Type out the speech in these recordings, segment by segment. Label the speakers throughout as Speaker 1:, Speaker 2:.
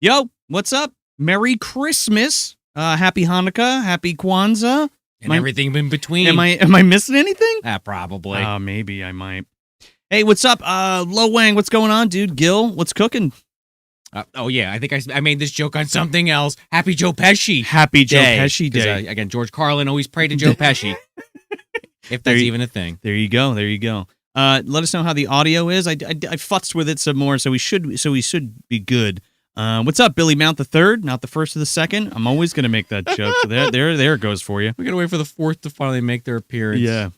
Speaker 1: Yo, what's up? Merry Christmas. Happy Hanukkah. Happy Kwanzaa.
Speaker 2: And everything in between.
Speaker 1: Am I missing anything?
Speaker 2: Probably.
Speaker 1: Maybe I might. Hey, what's up? Lo Wang, what's going on, dude? Gil, what's cooking?
Speaker 2: Oh, yeah. I think I made this joke on something else. Happy Joe Pesci.
Speaker 1: Happy Joe Pesci Day.
Speaker 2: Again, George Carlin always prayed to Joe Pesci. If that's even a thing.
Speaker 1: There you go. There you go. Let us know how the audio is. I futzed with it some more, so we should be good. What's up, Billy Mount the Third? Not the first or the second. I'm always gonna make that joke. So there it goes for you.
Speaker 2: We gotta wait for the fourth to finally make their appearance.
Speaker 1: Yeah.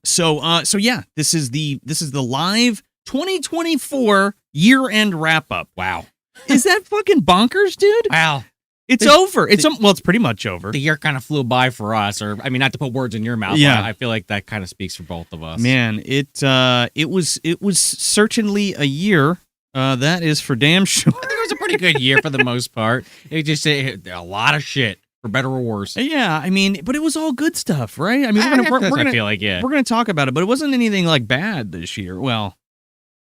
Speaker 1: So yeah, this is the live 2024 year-end wrap-up.
Speaker 2: Wow.
Speaker 1: Is that fucking bonkers, dude?
Speaker 2: Wow.
Speaker 1: It's over. It's pretty much over.
Speaker 2: The year kind of flew by for us, or I mean, not to put words in your mouth.
Speaker 1: Yeah.
Speaker 2: But I feel like that kind of speaks for both of us.
Speaker 1: Man, it was certainly a year. That is for damn sure.
Speaker 2: I think it was a pretty good year for the most part. It just a lot of shit, for better or worse.
Speaker 1: Yeah, I mean, but it was all good stuff, right? I mean,
Speaker 2: I feel like, yeah.
Speaker 1: We're gonna talk about it, but it wasn't anything like bad this year. Well,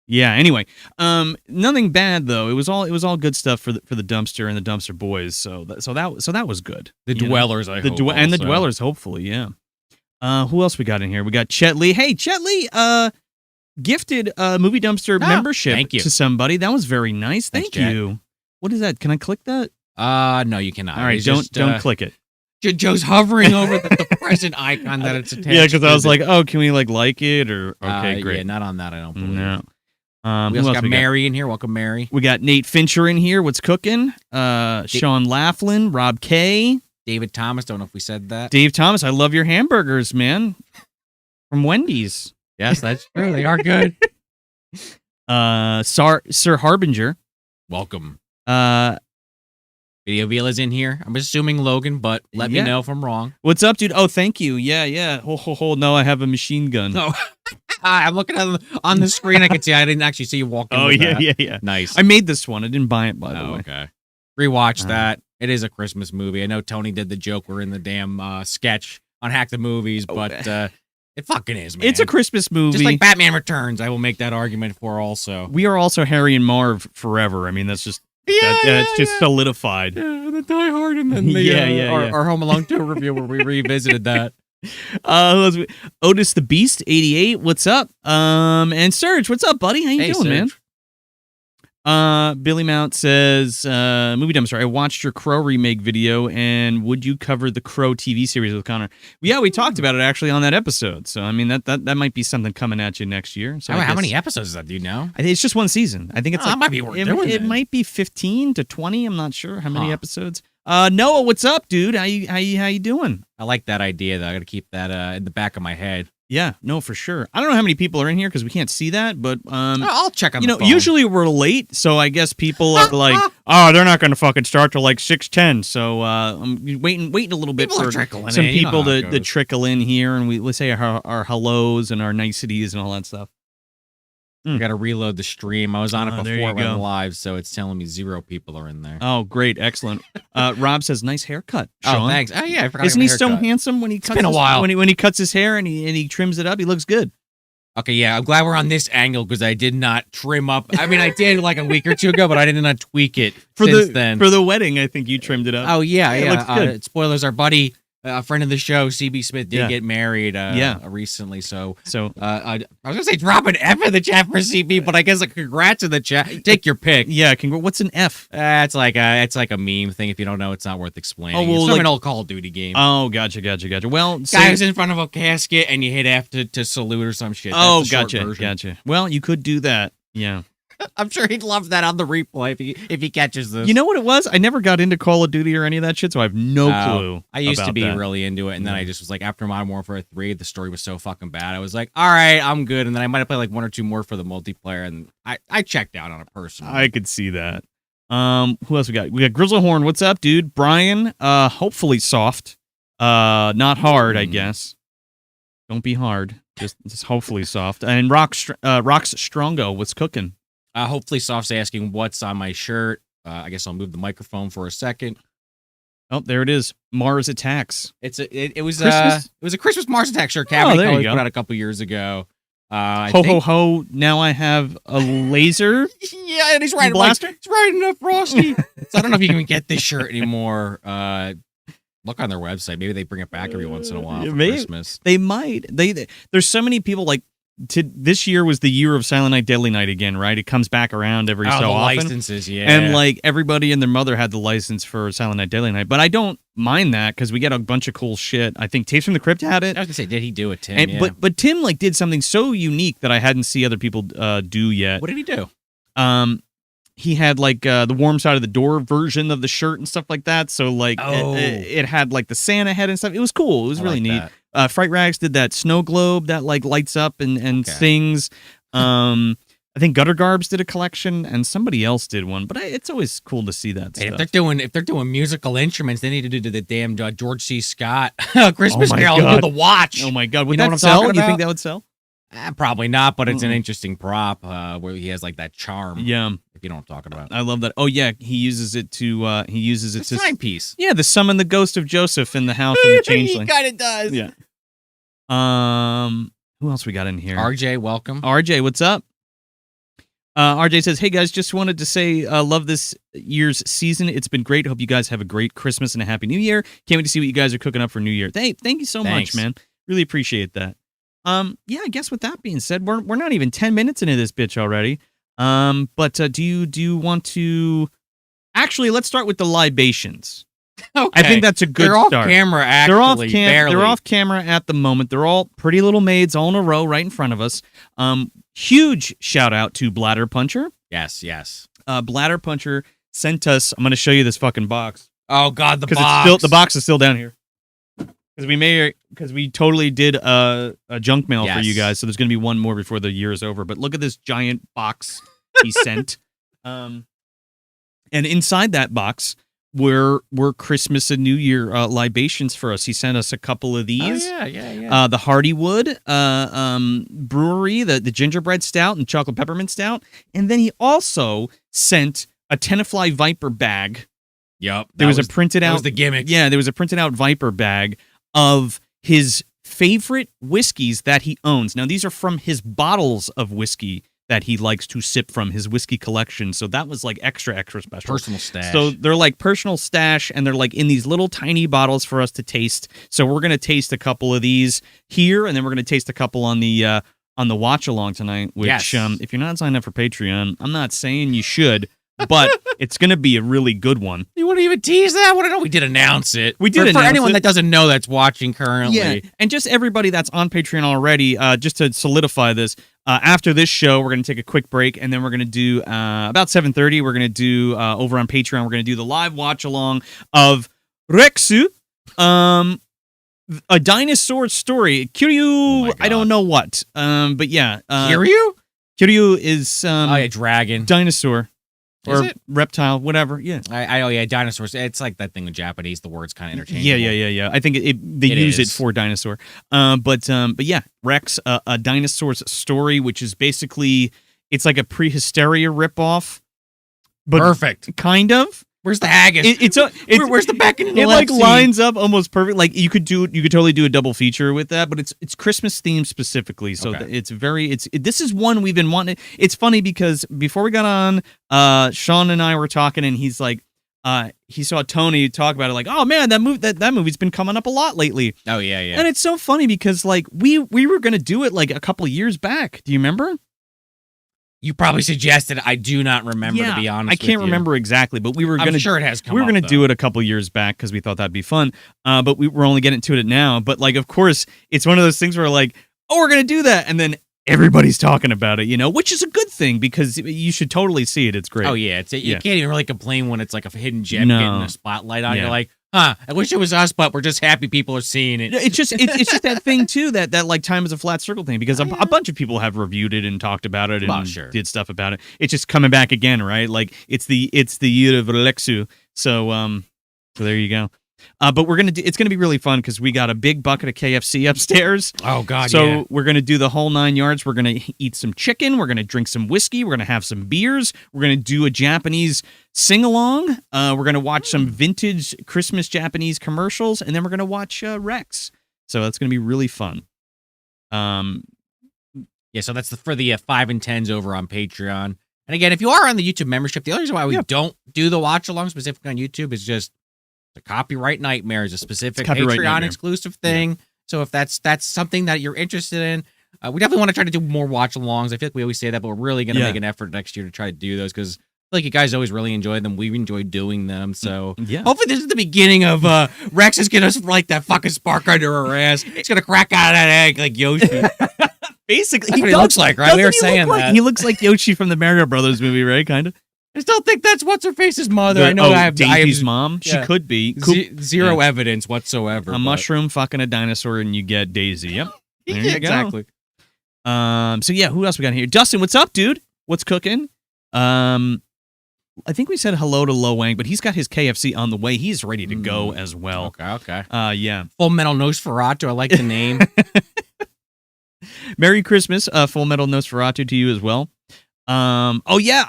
Speaker 1: yeah. Anyway, nothing bad though. It was all good stuff for the dumpster and the dumpster boys. So that was good.
Speaker 2: The dwellers, I hope,
Speaker 1: and the dwellers, hopefully, yeah. Who else we got in here? We got Chet Lee. Hey, Chet Lee. Gifted movie dumpster membership to somebody. That was very nice. Thank you. What is that? Can I click that?
Speaker 2: No, you cannot.
Speaker 1: All right, don't click it.
Speaker 2: Joe's hovering over the present icon that it's attached.
Speaker 1: Yeah, because I was like, oh, can we like it or okay, great.
Speaker 2: Yeah, not on that. I don't believe.
Speaker 1: No.
Speaker 2: We also got Mary in here. Welcome, Mary.
Speaker 1: We got Nate Fincher in here. What's cooking? Sean Laughlin, Rob K,
Speaker 2: David Thomas. Don't know if we said that.
Speaker 1: Dave Thomas. I love your hamburgers, man. From Wendy's.
Speaker 2: Yes, that's true. They are good.
Speaker 1: Sir Harbinger.
Speaker 2: Welcome. Video Vila's in here. I'm assuming Logan, but let me know if I'm wrong.
Speaker 1: What's up, dude? Oh, thank you. Yeah. No, I have a machine gun.
Speaker 2: No. I'm looking at on the screen. I can see. I didn't actually see you walking.
Speaker 1: Oh, yeah.
Speaker 2: Nice.
Speaker 1: I made this one. I didn't buy it, by the way.
Speaker 2: Okay. Rewatch that. It is a Christmas movie. I know Tony did the joke. We're in the damn sketch on Hack the Movies, but it fucking is, man.
Speaker 1: It's a Christmas movie.
Speaker 2: Just like Batman Returns, I will make that argument for also.
Speaker 1: We are also Harry and Marv forever. I mean, that's just that's just solidified.
Speaker 2: Yeah, the Die Hard and then our Home Alone 2 review where we revisited that.
Speaker 1: Otis the Beast 88, what's up? And Serge, what's up, buddy? How you doing,
Speaker 2: Serge.
Speaker 1: man? Billy Mount says, movie dumpster, I watched your Crow remake video, and would you cover the Crow TV series with Connor? Yeah, we talked about it actually on that episode. So I mean that might be something coming at you next year. So
Speaker 2: how many episodes is that? Do you know?
Speaker 1: I think it's just one season. I think it's
Speaker 2: that might be worth doing.
Speaker 1: It might be 15 to 20. I'm not sure how many episodes. Noah, what's up, dude? How you doing?
Speaker 2: I like that idea though. I got to keep that in the back of my head.
Speaker 1: Yeah, no, for sure. I don't know how many people are in here because we can't see that, but
Speaker 2: I'll check on the phone.
Speaker 1: Usually we're late, so I guess people are like, oh, they're not going to fucking start till like 6:10. So I'm waiting a little bit for some people to trickle in here, and let's say our hellos and our niceties and all that stuff.
Speaker 2: I got to reload the stream. I was on it before it went live, so it's telling me 0 people are in there.
Speaker 1: Oh, great. Excellent. Rob says, nice haircut, Sean.
Speaker 2: Oh, thanks. Oh, yeah, I forgot.
Speaker 1: Isn't he so handsome when he cuts
Speaker 2: it's been a while.
Speaker 1: When he cuts his hair and he trims it up? He looks good.
Speaker 2: Okay, yeah, I'm glad we're on this angle because I did not trim up. I mean, I did like a week or two ago, but I did not tweak it since then.
Speaker 1: For the wedding, I think you trimmed it up.
Speaker 2: Oh, yeah.
Speaker 1: It looks good.
Speaker 2: Spoilers, our buddy, a friend of the show, CB Smith, did get married recently. So I was going to say drop an F in the chat for CB, but I guess congrats in the chat. Take your pick.
Speaker 1: Yeah, what's an F?
Speaker 2: It's like a meme thing. If you don't know, it's not worth explaining.
Speaker 1: Oh, well,
Speaker 2: it's from an old Call of Duty game.
Speaker 1: Oh, gotcha. Well,
Speaker 2: guy was in front of a casket and you hit F to salute or some shit. That's
Speaker 1: gotcha. Well, you could do that. Yeah.
Speaker 2: I'm sure he'd love that on the replay if he catches this.
Speaker 1: You know what it was? I never got into Call of Duty or any of that shit, so I have no clue.
Speaker 2: I used to be really into it, and then I just was like, after Modern Warfare 3, the story was so fucking bad. I was like, all right, I'm good. And then I might have played like 1 or 2 more for the multiplayer, and I checked out on it personally.
Speaker 1: I could see that. Who else we got? We got Grizzlehorn. What's up, dude? Brian, hopefully soft. Not hard, I guess. Don't be hard. Just hopefully soft. And Rox Strongo, what's cooking?
Speaker 2: Hopefully Soft's asking what's on my shirt. I guess I'll move the microphone for a second.
Speaker 1: Oh, there it is. Mars Attacks.
Speaker 2: It was a Christmas Mars Attacks shirt. Cavity Colors put out a couple years ago.
Speaker 1: Ho ho! Now I have a laser.
Speaker 2: Yeah, and he's riding
Speaker 1: blaster.
Speaker 2: He's riding a Frosty. So I don't know if you can get this shirt anymore. Look on their website. Maybe they bring it back every once in a while for Christmas.
Speaker 1: They might. There's so many people like. This year was the year of Silent Night, Deadly Night again, right? It comes back around every so often.
Speaker 2: Licenses, yeah.
Speaker 1: And like everybody and their mother had the license for Silent Night, Deadly Night, but I don't mind that because we get a bunch of cool shit. I think Tapes from the Crypt had it.
Speaker 2: I was gonna say, did he do it, Tim?
Speaker 1: And, but Tim like did something so unique that I hadn't seen other people do yet.
Speaker 2: What did he do?
Speaker 1: He had like the warm side of the door version of the shirt and stuff like that. So like it had like the Santa head and stuff. It was cool. It was really neat. Fright Rags did that snow globe that like lights up and sings. I think Gutter Garbs did a collection and somebody else did one. But it's always cool to see that stuff.
Speaker 2: If they're doing musical instruments, they need to do the damn George C. Scott Christmas Carol and do the watch.
Speaker 1: Oh my God! Would that sell? You think that would sell?
Speaker 2: Probably not, but it's an interesting prop where he has like that charm.
Speaker 1: Yeah,
Speaker 2: if you know what I'm talking about.
Speaker 1: I love that. Oh yeah, he uses it to
Speaker 2: it's a timepiece.
Speaker 1: Yeah, to summon the ghost of Joseph in the house of the changeling.
Speaker 2: He kind of does.
Speaker 1: Yeah. Who else we got in here?
Speaker 2: RJ, welcome.
Speaker 1: RJ, what's up? RJ says, "Hey guys, just wanted to say, love this year's season. It's been great. Hope you guys have a great Christmas and a happy New Year. Can't wait to see what you guys are cooking up for New Year. Thank you so much, man. Really appreciate that." Yeah, I guess with that being said, we're not even 10 minutes into this bitch already. But do you want to actually let's start with the libations.
Speaker 2: Okay.
Speaker 1: I think that's a good
Speaker 2: start.
Speaker 1: They're
Speaker 2: off camera, actually.
Speaker 1: They're off camera at the moment. They're all pretty little maids all in a row right in front of us. Huge shout out to Bladder Puncher.
Speaker 2: Yes.
Speaker 1: Bladder Puncher sent us. I'm going to show you this fucking box.
Speaker 2: Oh God, the box.
Speaker 1: It's the box is still down here. Because we totally did a junk mail for you guys, so there's going to be one more before the year is over. But look at this giant box he sent, and inside that box were Christmas and New Year libations for us. He sent us a couple of these.
Speaker 2: Oh, yeah.
Speaker 1: The Hardywood Brewery, the gingerbread stout and chocolate peppermint stout, and then he also sent a Tenafly Viper bag.
Speaker 2: Yep,
Speaker 1: there was a printed out.
Speaker 2: That was the gimmick.
Speaker 1: Yeah, there was a printed out Viper bag of his favorite whiskeys that he owns. Now, these are from his bottles of whiskey that he likes to sip from his whiskey collection. So that was like extra special.
Speaker 2: Personal stash.
Speaker 1: So they're like personal stash, and they're like in these little tiny bottles for us to taste. So we're going to taste a couple of these here, and then we're going to taste a couple on the watch along tonight, which if you're not signed up for Patreon, I'm not saying you should, but it's going to be a really good one.
Speaker 2: You want to even tease that? We did announce it.
Speaker 1: We did
Speaker 2: for anyone that doesn't know that's watching currently.
Speaker 1: Yeah, and just everybody that's on Patreon already, just to solidify this, after this show, we're going to take a quick break, and then we're going to do, about 7:30, we're going to do, over on Patreon, we're going to do the live watch-along of Rexu, a dinosaur story. Kiryu, I don't know what, but yeah.
Speaker 2: Kiryu?
Speaker 1: Kiryu is...
Speaker 2: dragon.
Speaker 1: Dinosaur. Or reptile, whatever, yeah.
Speaker 2: Dinosaurs. It's like that thing in Japanese. The word's kind of interchangeable.
Speaker 1: Yeah. I think they use it for dinosaur. But yeah, Rex, a dinosaur's story, which is basically it's like a Prehysteria ripoff. But
Speaker 2: perfect,
Speaker 1: kind of.
Speaker 2: Where's the haggis? Where's the back and the
Speaker 1: It
Speaker 2: left
Speaker 1: like lines up almost perfect. Like you could totally do a double feature with that, but it's Christmas themed specifically. So this is one we've been wanting. It's funny because before we got on, Sean and I were talking, and he's like, he saw Tony talk about it, like, oh man, that movie's been coming up a lot lately.
Speaker 2: Oh yeah.
Speaker 1: And it's so funny because like we were gonna do it like a couple of years back. Do you remember?
Speaker 2: You probably suggested. I do not remember, to be honest.
Speaker 1: I can't remember exactly, but we were going to.
Speaker 2: I'm sure it has come up.
Speaker 1: We were going to do it a couple years back because we thought that'd be fun. But we were only getting to it now. But like, of course, it's one of those things where like, oh, we're going to do that, and then everybody's talking about it, which is a good thing because you should totally see it. It's great.
Speaker 2: Oh yeah, you can't even really complain when it's like a hidden gem getting a spotlight on. You're like, I wish it was us, but we're just happy people are seeing it.
Speaker 1: It's just that thing too that like time is a flat circle thing because a bunch of people have reviewed it and talked about it and did stuff about it. It's just coming back again, right? Like it's the year of Alexu. So there you go. But it's gonna be really fun because we got a big bucket of KFC upstairs.
Speaker 2: Oh God!
Speaker 1: So we're gonna do the whole 9 yards. We're gonna eat some chicken. We're gonna drink some whiskey. We're gonna have some beers. We're gonna do a Japanese sing along. We're gonna watch some vintage Christmas Japanese commercials, and then we're gonna watch Rex. So that's gonna be really fun.
Speaker 2: Yeah, so that's for the 5 and 10s over on Patreon. And again, if you are on the YouTube membership, the other reason why we don't do the watch along specifically on YouTube is just the copyright nightmare is a specific Patreon exclusive thing. Yeah. So if that's something that you're interested in, we definitely want to try to do more watch alongs. I feel like we always say that, but we're really going to make an effort next year to try to do those because like you guys always really enjoy them. We enjoy doing them. So hopefully this is the beginning of Rex is going to like that fucking spark under her ass. It's going to crack out of that egg like Yoshi.
Speaker 1: Basically,
Speaker 2: that's what he looks like, right? We were saying that.
Speaker 1: He looks like Yoshi from the Mario Brothers movie, right? Kind of.
Speaker 2: I still think that's what's-her-face's mother. I know I have
Speaker 1: Daisy's mom. Yeah. She could be.
Speaker 2: Zero evidence whatsoever.
Speaker 1: Mushroom fucking a dinosaur and you get Daisy. Yep. There you
Speaker 2: exactly.
Speaker 1: Go. So yeah, who else we got here? Dustin, what's up, dude? What's cooking? I think we said hello to Lo Wang, but he's got his KFC on the way. He's ready to go as well.
Speaker 2: Okay.
Speaker 1: Yeah.
Speaker 2: Full Metal Nosferatu. I like the name.
Speaker 1: Merry Christmas, Full Metal Nosferatu to you as well. Oh yeah,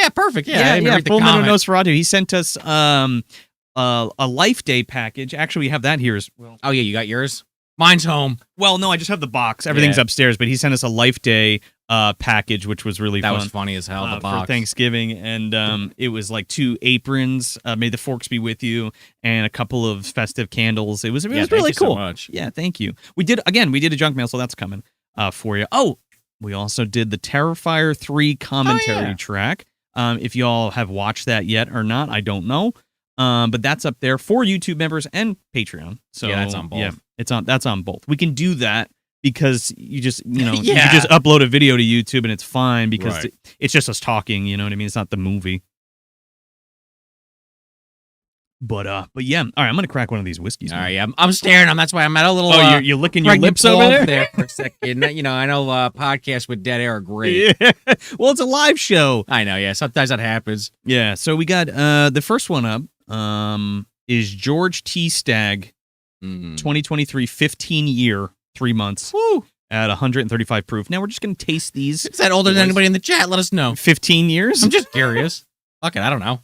Speaker 2: perfect.
Speaker 1: Yeah. Full Metal Nosferatu. He sent us a Life Day package. Actually, we have that here as well.
Speaker 2: Oh yeah, you got yours. Mine's home.
Speaker 1: Well, no, I just have the box. Everything's upstairs, but he sent us a Life Day package, which was really fun.
Speaker 2: That was funny as hell. The box
Speaker 1: for Thanksgiving, and it was like 2 aprons. May the forks be with you, and a couple of festive candles. It was really cool.
Speaker 2: So much.
Speaker 1: Yeah, thank you. We did a junk mail, so that's coming for you. Oh, we also did the Terrifier 3 commentary track. If y'all have watched that yet or not, I don't know. But that's up there for YouTube members and Patreon. So
Speaker 2: yeah, that's on both.
Speaker 1: Yeah, that's on both. We can do that because you just you just upload a video to YouTube and it's fine because it's just us talking. You know what I mean? It's not the movie. But yeah. All right, I'm gonna crack one of these whiskeys.
Speaker 2: All right, yeah, I'm staring. That's why I'm at a little.
Speaker 1: Oh, you're licking your lips over
Speaker 2: there for a second. I know podcasts with dead air are great.
Speaker 1: Yeah. Well, it's a live show.
Speaker 2: I know. Yeah, sometimes that happens.
Speaker 1: Yeah. So we got the first one up. Is George T. Stagg, 2023 15 year 3 months.
Speaker 2: Woo.
Speaker 1: At 135 proof. Now we're just gonna taste these.
Speaker 2: Is that older than anybody in the chat? Let us know.
Speaker 1: 15 years.
Speaker 2: I'm just curious. Fuck it, I don't know.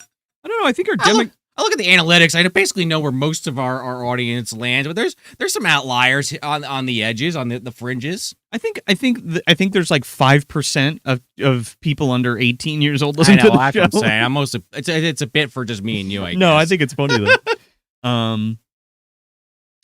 Speaker 1: I think our demo.
Speaker 2: I look at the analytics. I basically know where most of our audience lands, but there's some outliers on the edges, on the fringes.
Speaker 1: I think there's like 5% of people under 18 years old listen to the show.
Speaker 2: That's what I'm saying. I'm mostly it's a bit for just me and you. I guess.
Speaker 1: No, I think it's funny though.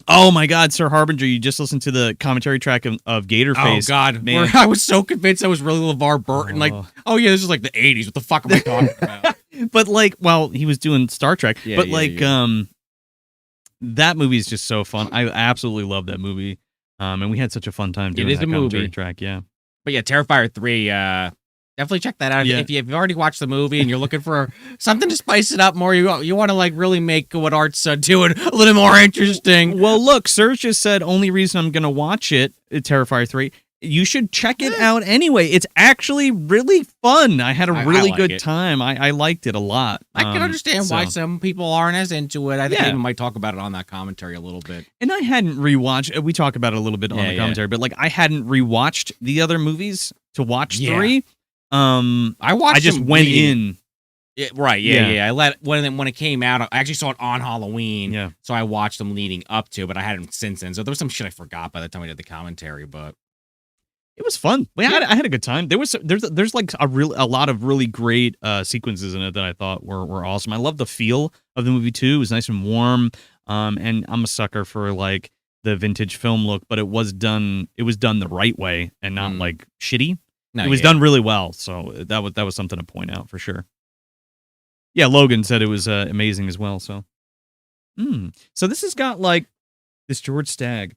Speaker 1: Oh my God, Sir Harbinger! You just listened to the commentary track of Gatorface.
Speaker 2: Oh God,
Speaker 1: man!
Speaker 2: I was so convinced I was really LeVar Burton. Like, oh yeah, this is like the '80s. What the fuck am I talking about?
Speaker 1: But like, he was doing Star Trek. That movie is just so fun. I absolutely love that movie. And we had such a fun time doing that commentary track. Yeah.
Speaker 2: But yeah, Terrifier 3. Definitely check that out.
Speaker 1: Yeah.
Speaker 2: If you've already watched the movie and you're looking for something to spice it up more, you want to like really make what Art's doing a little more interesting.
Speaker 1: Well, look, Serge just said only reason I'm going to watch it, Terrifier 3. You should check it out anyway. It's actually really fun. I had a really good time. I liked it a lot.
Speaker 2: I can understand why some people aren't as into it. I think I even might talk about it on that commentary a little bit.
Speaker 1: And I hadn't rewatched. We talk about it a little bit on the commentary, but like I hadn't rewatched the other movies to watch 3. I just went in.
Speaker 2: Yeah. I let when it came out. I actually saw it on Halloween. Yeah. So I watched them leading up to, but I hadn't since then. So there was some shit I forgot by the time I did the commentary, but.
Speaker 1: It was fun. I had a good time. There's like a lot of really great sequences in it that I thought were awesome. I love the feel of the movie too. It was nice and warm. And I'm a sucker for like the vintage film look, but it was done the right way and not like shitty. No, it was done really well. So that was something to point out for sure. Yeah, Logan said it was amazing as well. So, so this has got like this George Stagg.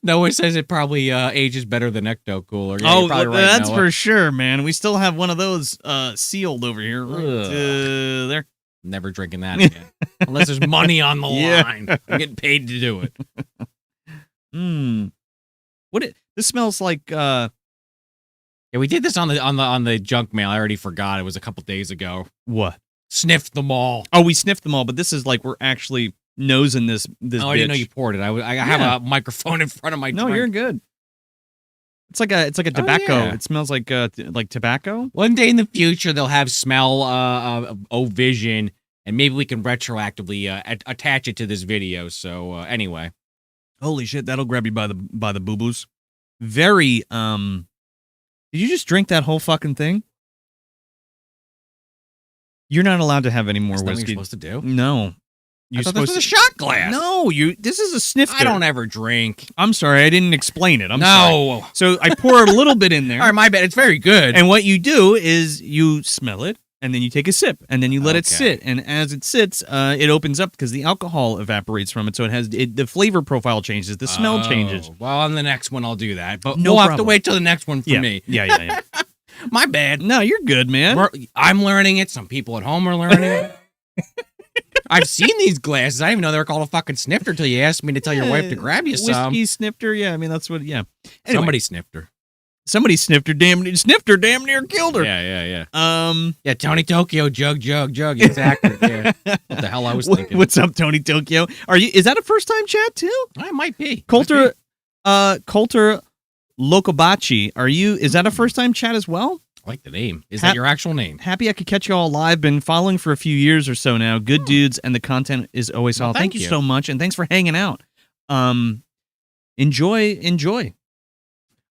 Speaker 2: Noah says it probably ages better than Ecto Cooler.
Speaker 1: Yeah, that's for sure, man. We still have one of those sealed over here. There.
Speaker 2: Never drinking that again. Unless there's money on the line. I'm getting paid to do it.
Speaker 1: This smells like
Speaker 2: Yeah, we did this on the junk mail. I already forgot. It was a couple days ago.
Speaker 1: What?
Speaker 2: Sniffed them all.
Speaker 1: Oh, we sniffed them all, but this is like we're actually nosing this
Speaker 2: Oh,
Speaker 1: bitch.
Speaker 2: I didn't know you poured it. I have a microphone in front of my
Speaker 1: No,
Speaker 2: drink.
Speaker 1: you're good. It's like a tobacco. Oh, yeah. It smells like tobacco.
Speaker 2: One day in the future they'll have smell O-Vision, and maybe we can retroactively attach it to this video. So anyway.
Speaker 1: Holy shit, that'll grab you by the boo-boos. Very Did you just drink that whole fucking thing? You're not allowed to have any more
Speaker 2: That's not what
Speaker 1: whiskey.
Speaker 2: you're supposed to do?
Speaker 1: No.
Speaker 2: I thought this was a shot glass.
Speaker 1: No, this is a snifter.
Speaker 2: I don't ever drink.
Speaker 1: I'm sorry, I didn't explain it. I'm
Speaker 2: No.
Speaker 1: sorry. So I pour a little bit in there.
Speaker 2: All right, my bad. It's very good.
Speaker 1: And what you do is you smell it, and then you take a sip, and then you let it sit. And as it sits, it opens up because the alcohol evaporates from it, so the flavor profile changes, the smell changes.
Speaker 2: Well, on the next one, I'll do that. But
Speaker 1: No
Speaker 2: we'll have to
Speaker 1: problem.
Speaker 2: wait till the next one for me.
Speaker 1: Yeah.
Speaker 2: My bad.
Speaker 1: No, you're good, man.
Speaker 2: I'm learning it. Some people at home are learning it. I've seen these glasses. I didn't even know they were called a fucking snifter until you asked me to tell your wife to grab you some.
Speaker 1: Whiskey snifter, yeah. I mean, that's what, yeah. Anyway,
Speaker 2: Somebody sniffed her.
Speaker 1: somebody sniffed her damn near killed her.
Speaker 2: Yeah.
Speaker 1: Yeah.
Speaker 2: Yeah, Tony Tokyo, jug. Exactly. Yeah. What the hell I was thinking.
Speaker 1: What's up, Tony Tokyo? Is that a first time chat too?
Speaker 2: I might be.
Speaker 1: Coulter Lokobachi, is that a first time chat as well?
Speaker 2: I like the name. Is that your actual name?
Speaker 1: Happy I could catch you all live. Been following for a few years or so now. Good dudes, and the content is always solid. Thank you so much, and thanks for hanging out. Enjoy.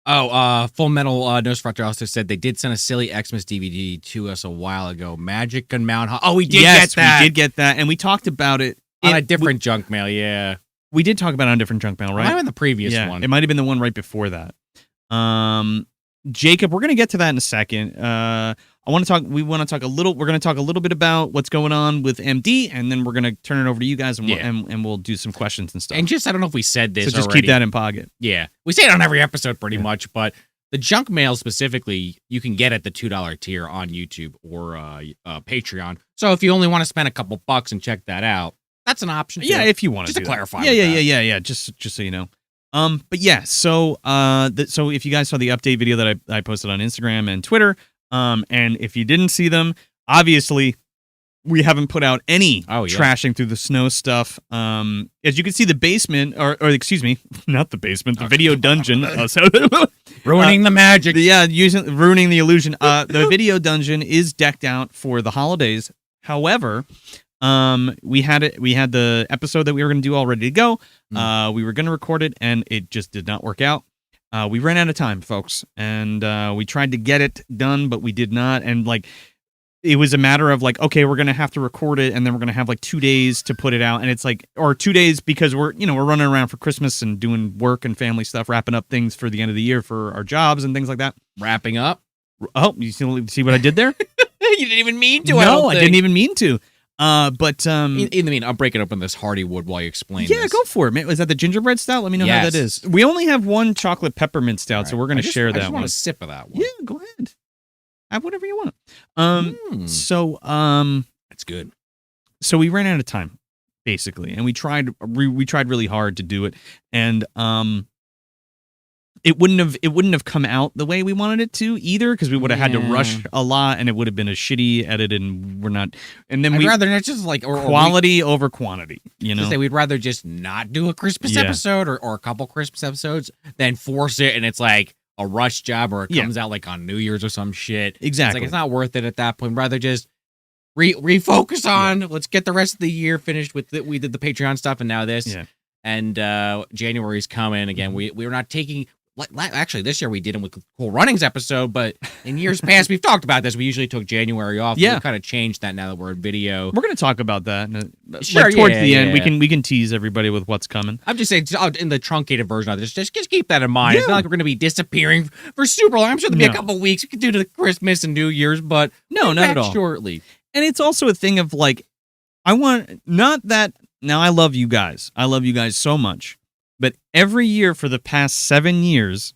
Speaker 2: Oh, Full Metal Nosferatu also said they did send a silly Xmas DVD to us a while ago. Magic and Mount. Oh, we did get that.
Speaker 1: We did get that, and we talked about it
Speaker 2: on a different junk mail. Yeah,
Speaker 1: we did talk about it on a different junk mail, right?
Speaker 2: Might have been the previous one.
Speaker 1: It might have been the one right before that. Jacob, we're going to get to that in a second. We're going to talk a little bit about what's going on with MD, and then we're going to turn it over to you guys, and we'll do some questions and stuff.
Speaker 2: And just, I don't know if we said this
Speaker 1: so just
Speaker 2: already.
Speaker 1: keep that in pocket.
Speaker 2: Yeah. We say it on every episode pretty much, but the junk mail specifically, you can get at the $2 tier on YouTube or Patreon. So if you only want to spend a couple bucks and check that out, that's an option too.
Speaker 1: Yeah, if you want to.
Speaker 2: Just to clarify.
Speaker 1: Yeah. Just so you know. But yeah, so if you guys saw the update video that I posted on Instagram and Twitter, and if you didn't see them, obviously we haven't put out any trashing through the snow stuff. As you can see, the basement, or excuse me, not the basement, the video dungeon,
Speaker 2: ruining the magic.
Speaker 1: Ruining the illusion. The video dungeon is decked out for the holidays. However, we had the episode that we were going to do all ready to go. We were going to record it, and it just did not work out. We ran out of time, folks, and we tried to get it done, but we did not. And it was a matter of okay, we're going to have to record it, and then we're going to have 2 days to put it out, and it's or 2 days because we're running around for Christmas and doing work and family stuff, wrapping up things for the end of the year for our jobs and things like that.
Speaker 2: Wrapping up.
Speaker 1: Oh, you see what I did there?
Speaker 2: You didn't even mean to.
Speaker 1: No, I didn't even mean to. But
Speaker 2: in the mean, I'll break it open this Hardywood while you explain.
Speaker 1: Yeah,
Speaker 2: this.
Speaker 1: go for it. Was that the gingerbread stout? Let me know how that is. We only have one chocolate peppermint stout, so we're going to share that one. I
Speaker 2: just want a sip of that one.
Speaker 1: Yeah, go ahead. Have whatever you want. So
Speaker 2: that's good.
Speaker 1: So we ran out of time, basically, and we tried really hard to do it, and it wouldn't have come out the way we wanted it to either, because we would have had to rush a lot, and it would have been a shitty edit, and we're not. And then
Speaker 2: I'd rather not just
Speaker 1: quality over quantity.
Speaker 2: We'd rather just not do a Christmas episode or a couple Christmas episodes than force it, and it's a rush job, or it comes out on New Year's or some shit.
Speaker 1: Exactly,
Speaker 2: it's not worth it at that point. Rather just refocus on. Let's get the rest of the year finished with we did the Patreon stuff, and now this.
Speaker 1: Yeah.
Speaker 2: And January's coming again. We were not taking. Actually, this year we did them with Cool Runnings episode, but in years past we've talked about this. We usually took January off.
Speaker 1: Yeah,
Speaker 2: we kind of changed that now that we're in video.
Speaker 1: We're going to talk about that.
Speaker 2: Sure,
Speaker 1: towards the end, we can tease everybody with what's coming.
Speaker 2: I'm just saying, in the truncated version of this, just keep that in mind. Yeah. It's not like we're going to be disappearing for super long. I'm sure there'll be a couple weeks we can do to Christmas and New Year's, but
Speaker 1: not at all.
Speaker 2: Shortly.
Speaker 1: And it's also a thing of I want not that. Now I love you guys. I love you guys so much, but every year for the past 7 years,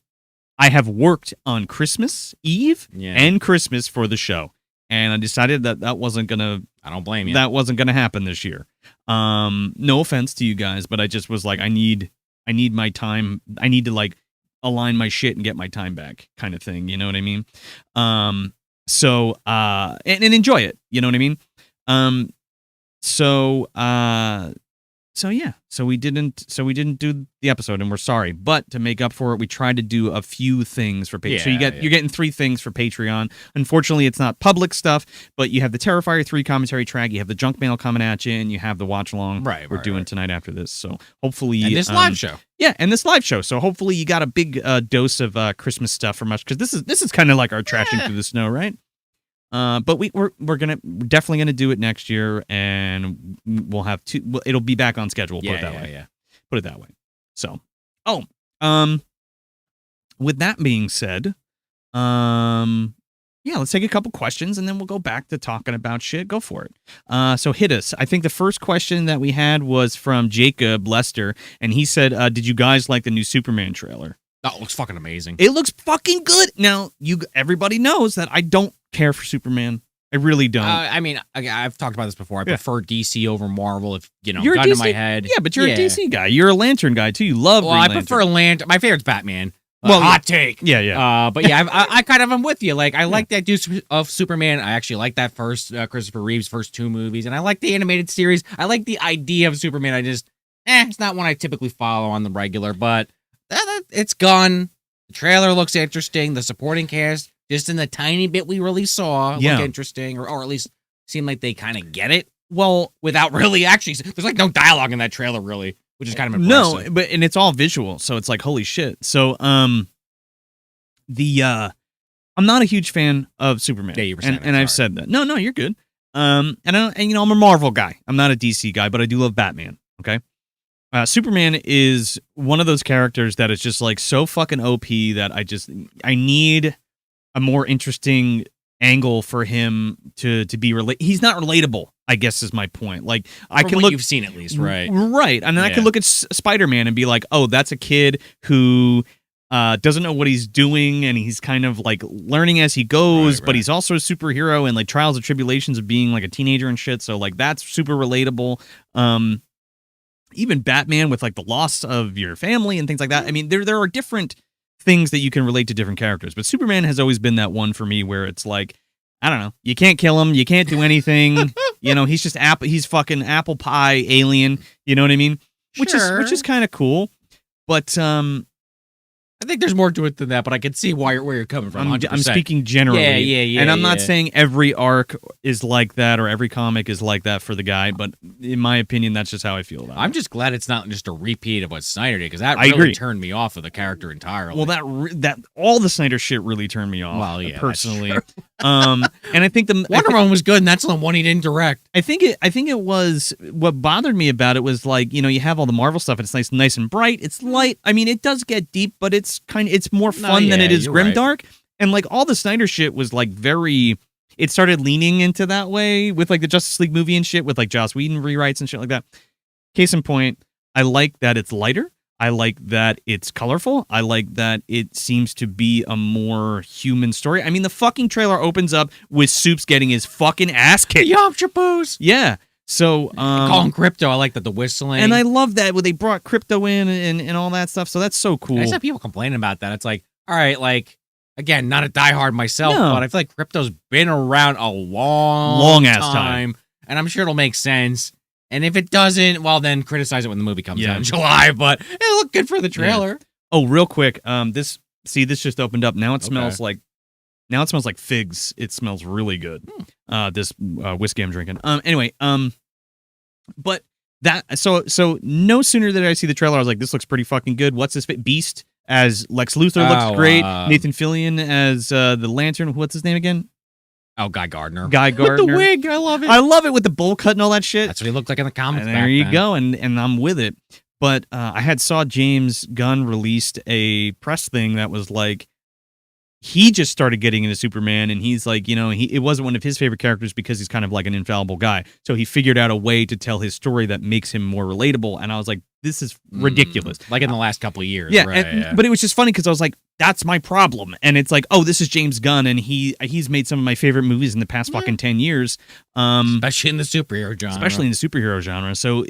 Speaker 1: I have worked on Christmas Eve and Christmas for the show, and I decided that wasn't gonna.
Speaker 2: I don't blame you.
Speaker 1: That wasn't gonna happen this year. No offense to you guys, but I just was I need my time. I need to align my shit and get my time back, kind of thing. You know what I mean? So and enjoy it. You know what I mean? So So yeah, so we didn't do the episode, and we're sorry. But to make up for it, we tried to do a few things for Patreon. So you're getting 3 things for Patreon. Unfortunately, it's not public stuff, but you have the Terrifier 3 commentary track, you have the junk mail coming at you, and you have the watch along we're doing tonight after this. So hopefully,
Speaker 2: and this live show.
Speaker 1: Yeah, and this live show. So hopefully you got a big dose of Christmas stuff from us, because this is kind of like our trashing through the snow, right? But we're definitely gonna do it next year, and we'll have 2. It'll be back on schedule. Put it that way.
Speaker 2: Yeah.
Speaker 1: Put it that way. So, with that being said, let's take a couple questions, and then we'll go back to talking about shit. Go for it. So hit us. I think the first question that we had was from Jacob Lester, and he said, "Did you guys like the new Superman trailer?"
Speaker 2: Oh, it looks fucking amazing.
Speaker 1: It looks fucking good. Now, everybody knows that I don't care for Superman. I really don't.
Speaker 2: I mean, I've talked about this before. I prefer DC over Marvel. If
Speaker 1: you're
Speaker 2: gun
Speaker 1: DC,
Speaker 2: in my head.
Speaker 1: Yeah, but you're a DC guy. You're a Lantern guy too. You love.
Speaker 2: Well, I prefer Lantern. My favorite's Batman. Hot take.
Speaker 1: Yeah.
Speaker 2: But yeah, I kind of am with you. Like, I like that dude of Superman. I actually like that first Christopher Reeve's first 2 movies, and I like the animated series. I like the idea of Superman. I just, it's not one I typically follow on the regular, but it's gone. The trailer looks interesting. The supporting cast, just in the tiny bit we really saw, look interesting, or at least seem like they kind of get it. Well, without really actually, there's like no dialogue in that trailer, really, which is kind of impressive.
Speaker 1: No, but it's all visual, so it's like holy shit. So, I'm not a huge fan of Superman.
Speaker 2: Yeah, you were
Speaker 1: saying and I've said that. No, you're good. And I'm a Marvel guy. I'm not a DC guy, but I do love Batman. Okay. Superman is one of those characters that is just like so fucking OP that I need a more interesting angle for him to be he's not relatable, I guess is my point. Like, I can look,
Speaker 2: you've seen at least, right?
Speaker 1: Right. And then I can look at Spider-Man and be like, oh, that's a kid who doesn't know what he's doing, and he's kind of like learning as he goes, but he's also a superhero, and like trials and tribulations of being like a teenager and shit. So like that's super relatable. Even Batman with like the loss of your family and things like that. I mean, there are different things that you can relate to different characters, but Superman has always been that one for me where it's like, I don't know, you can't kill him, you can't do anything. He's just he's fucking apple pie alien. You know what I mean?
Speaker 2: Sure.
Speaker 1: Which is kind of cool, but
Speaker 2: I think there's more to it than that, but I can see where you're coming from.
Speaker 1: I'm speaking generally.
Speaker 2: Yeah.
Speaker 1: And I'm not saying every arc is like that or every comic is like that for the guy, but in my opinion, that's just how I feel about it.
Speaker 2: I'm just glad it's not just a repeat of what Snyder did, because that really turned me off of the character entirely.
Speaker 1: Well, that all the Snyder shit really turned me off.
Speaker 2: Well, yeah,
Speaker 1: personally. And I think
Speaker 2: Wonder Woman was good, and that's the one he didn't direct.
Speaker 1: I think it was what bothered me about it was like, you have all the Marvel stuff, and it's nice and bright. It's light. I mean, it does get deep, but it's more fun than it is grimdark. And like all the Snyder shit was like it started leaning into that way with like the Justice League movie and shit with like Joss Whedon rewrites and shit like that. Case in point, I like that it's lighter. I like that it's colorful. I like that it seems to be a more human story. I mean, the fucking trailer opens up with Soups getting his fucking ass kicked.
Speaker 2: Yup, Chapoos.
Speaker 1: Yeah. So
Speaker 2: call him Crypto. I like that, the whistling.
Speaker 1: And I love that when they brought Crypto in and all that stuff. So that's so cool.
Speaker 2: I just have people complaining about that. It's like, all right, like, again, not a diehard myself, but I feel like Crypto's been around a long ass time. And I'm sure it'll make sense. And if it doesn't, well, then criticize it when the movie comes out in July. But it looked good for the trailer.
Speaker 1: Yeah. Oh, real quick. This just opened up. Now it smells like figs. It smells really good. This whiskey I'm drinking. Anyway, but that so no sooner did I see the trailer, I was like, this looks pretty fucking good. What's this fit? Beast as Lex Luthor looks great. Nathan Fillion as the Lantern. What's his name again?
Speaker 2: Oh, Guy Gardner.
Speaker 1: With the
Speaker 2: wig, I love it.
Speaker 1: I love it with the bowl cut and all that shit.
Speaker 2: That's what he looked like in the comics.
Speaker 1: And there you go, and I'm with it. But I saw James Gunn released a press thing that was like, he just started getting into Superman, and he's like, it wasn't one of his favorite characters because he's kind of like an infallible guy. So he figured out a way to tell his story that makes him more relatable. And I was like, this is ridiculous.
Speaker 2: Like in the last couple of years.
Speaker 1: Yeah.
Speaker 2: Right,
Speaker 1: But it was just funny because I was like, that's my problem. And it's like, oh, this is James Gunn, and he's made some of my favorite movies in the past fucking 10 years.
Speaker 2: Especially in the superhero genre.
Speaker 1: So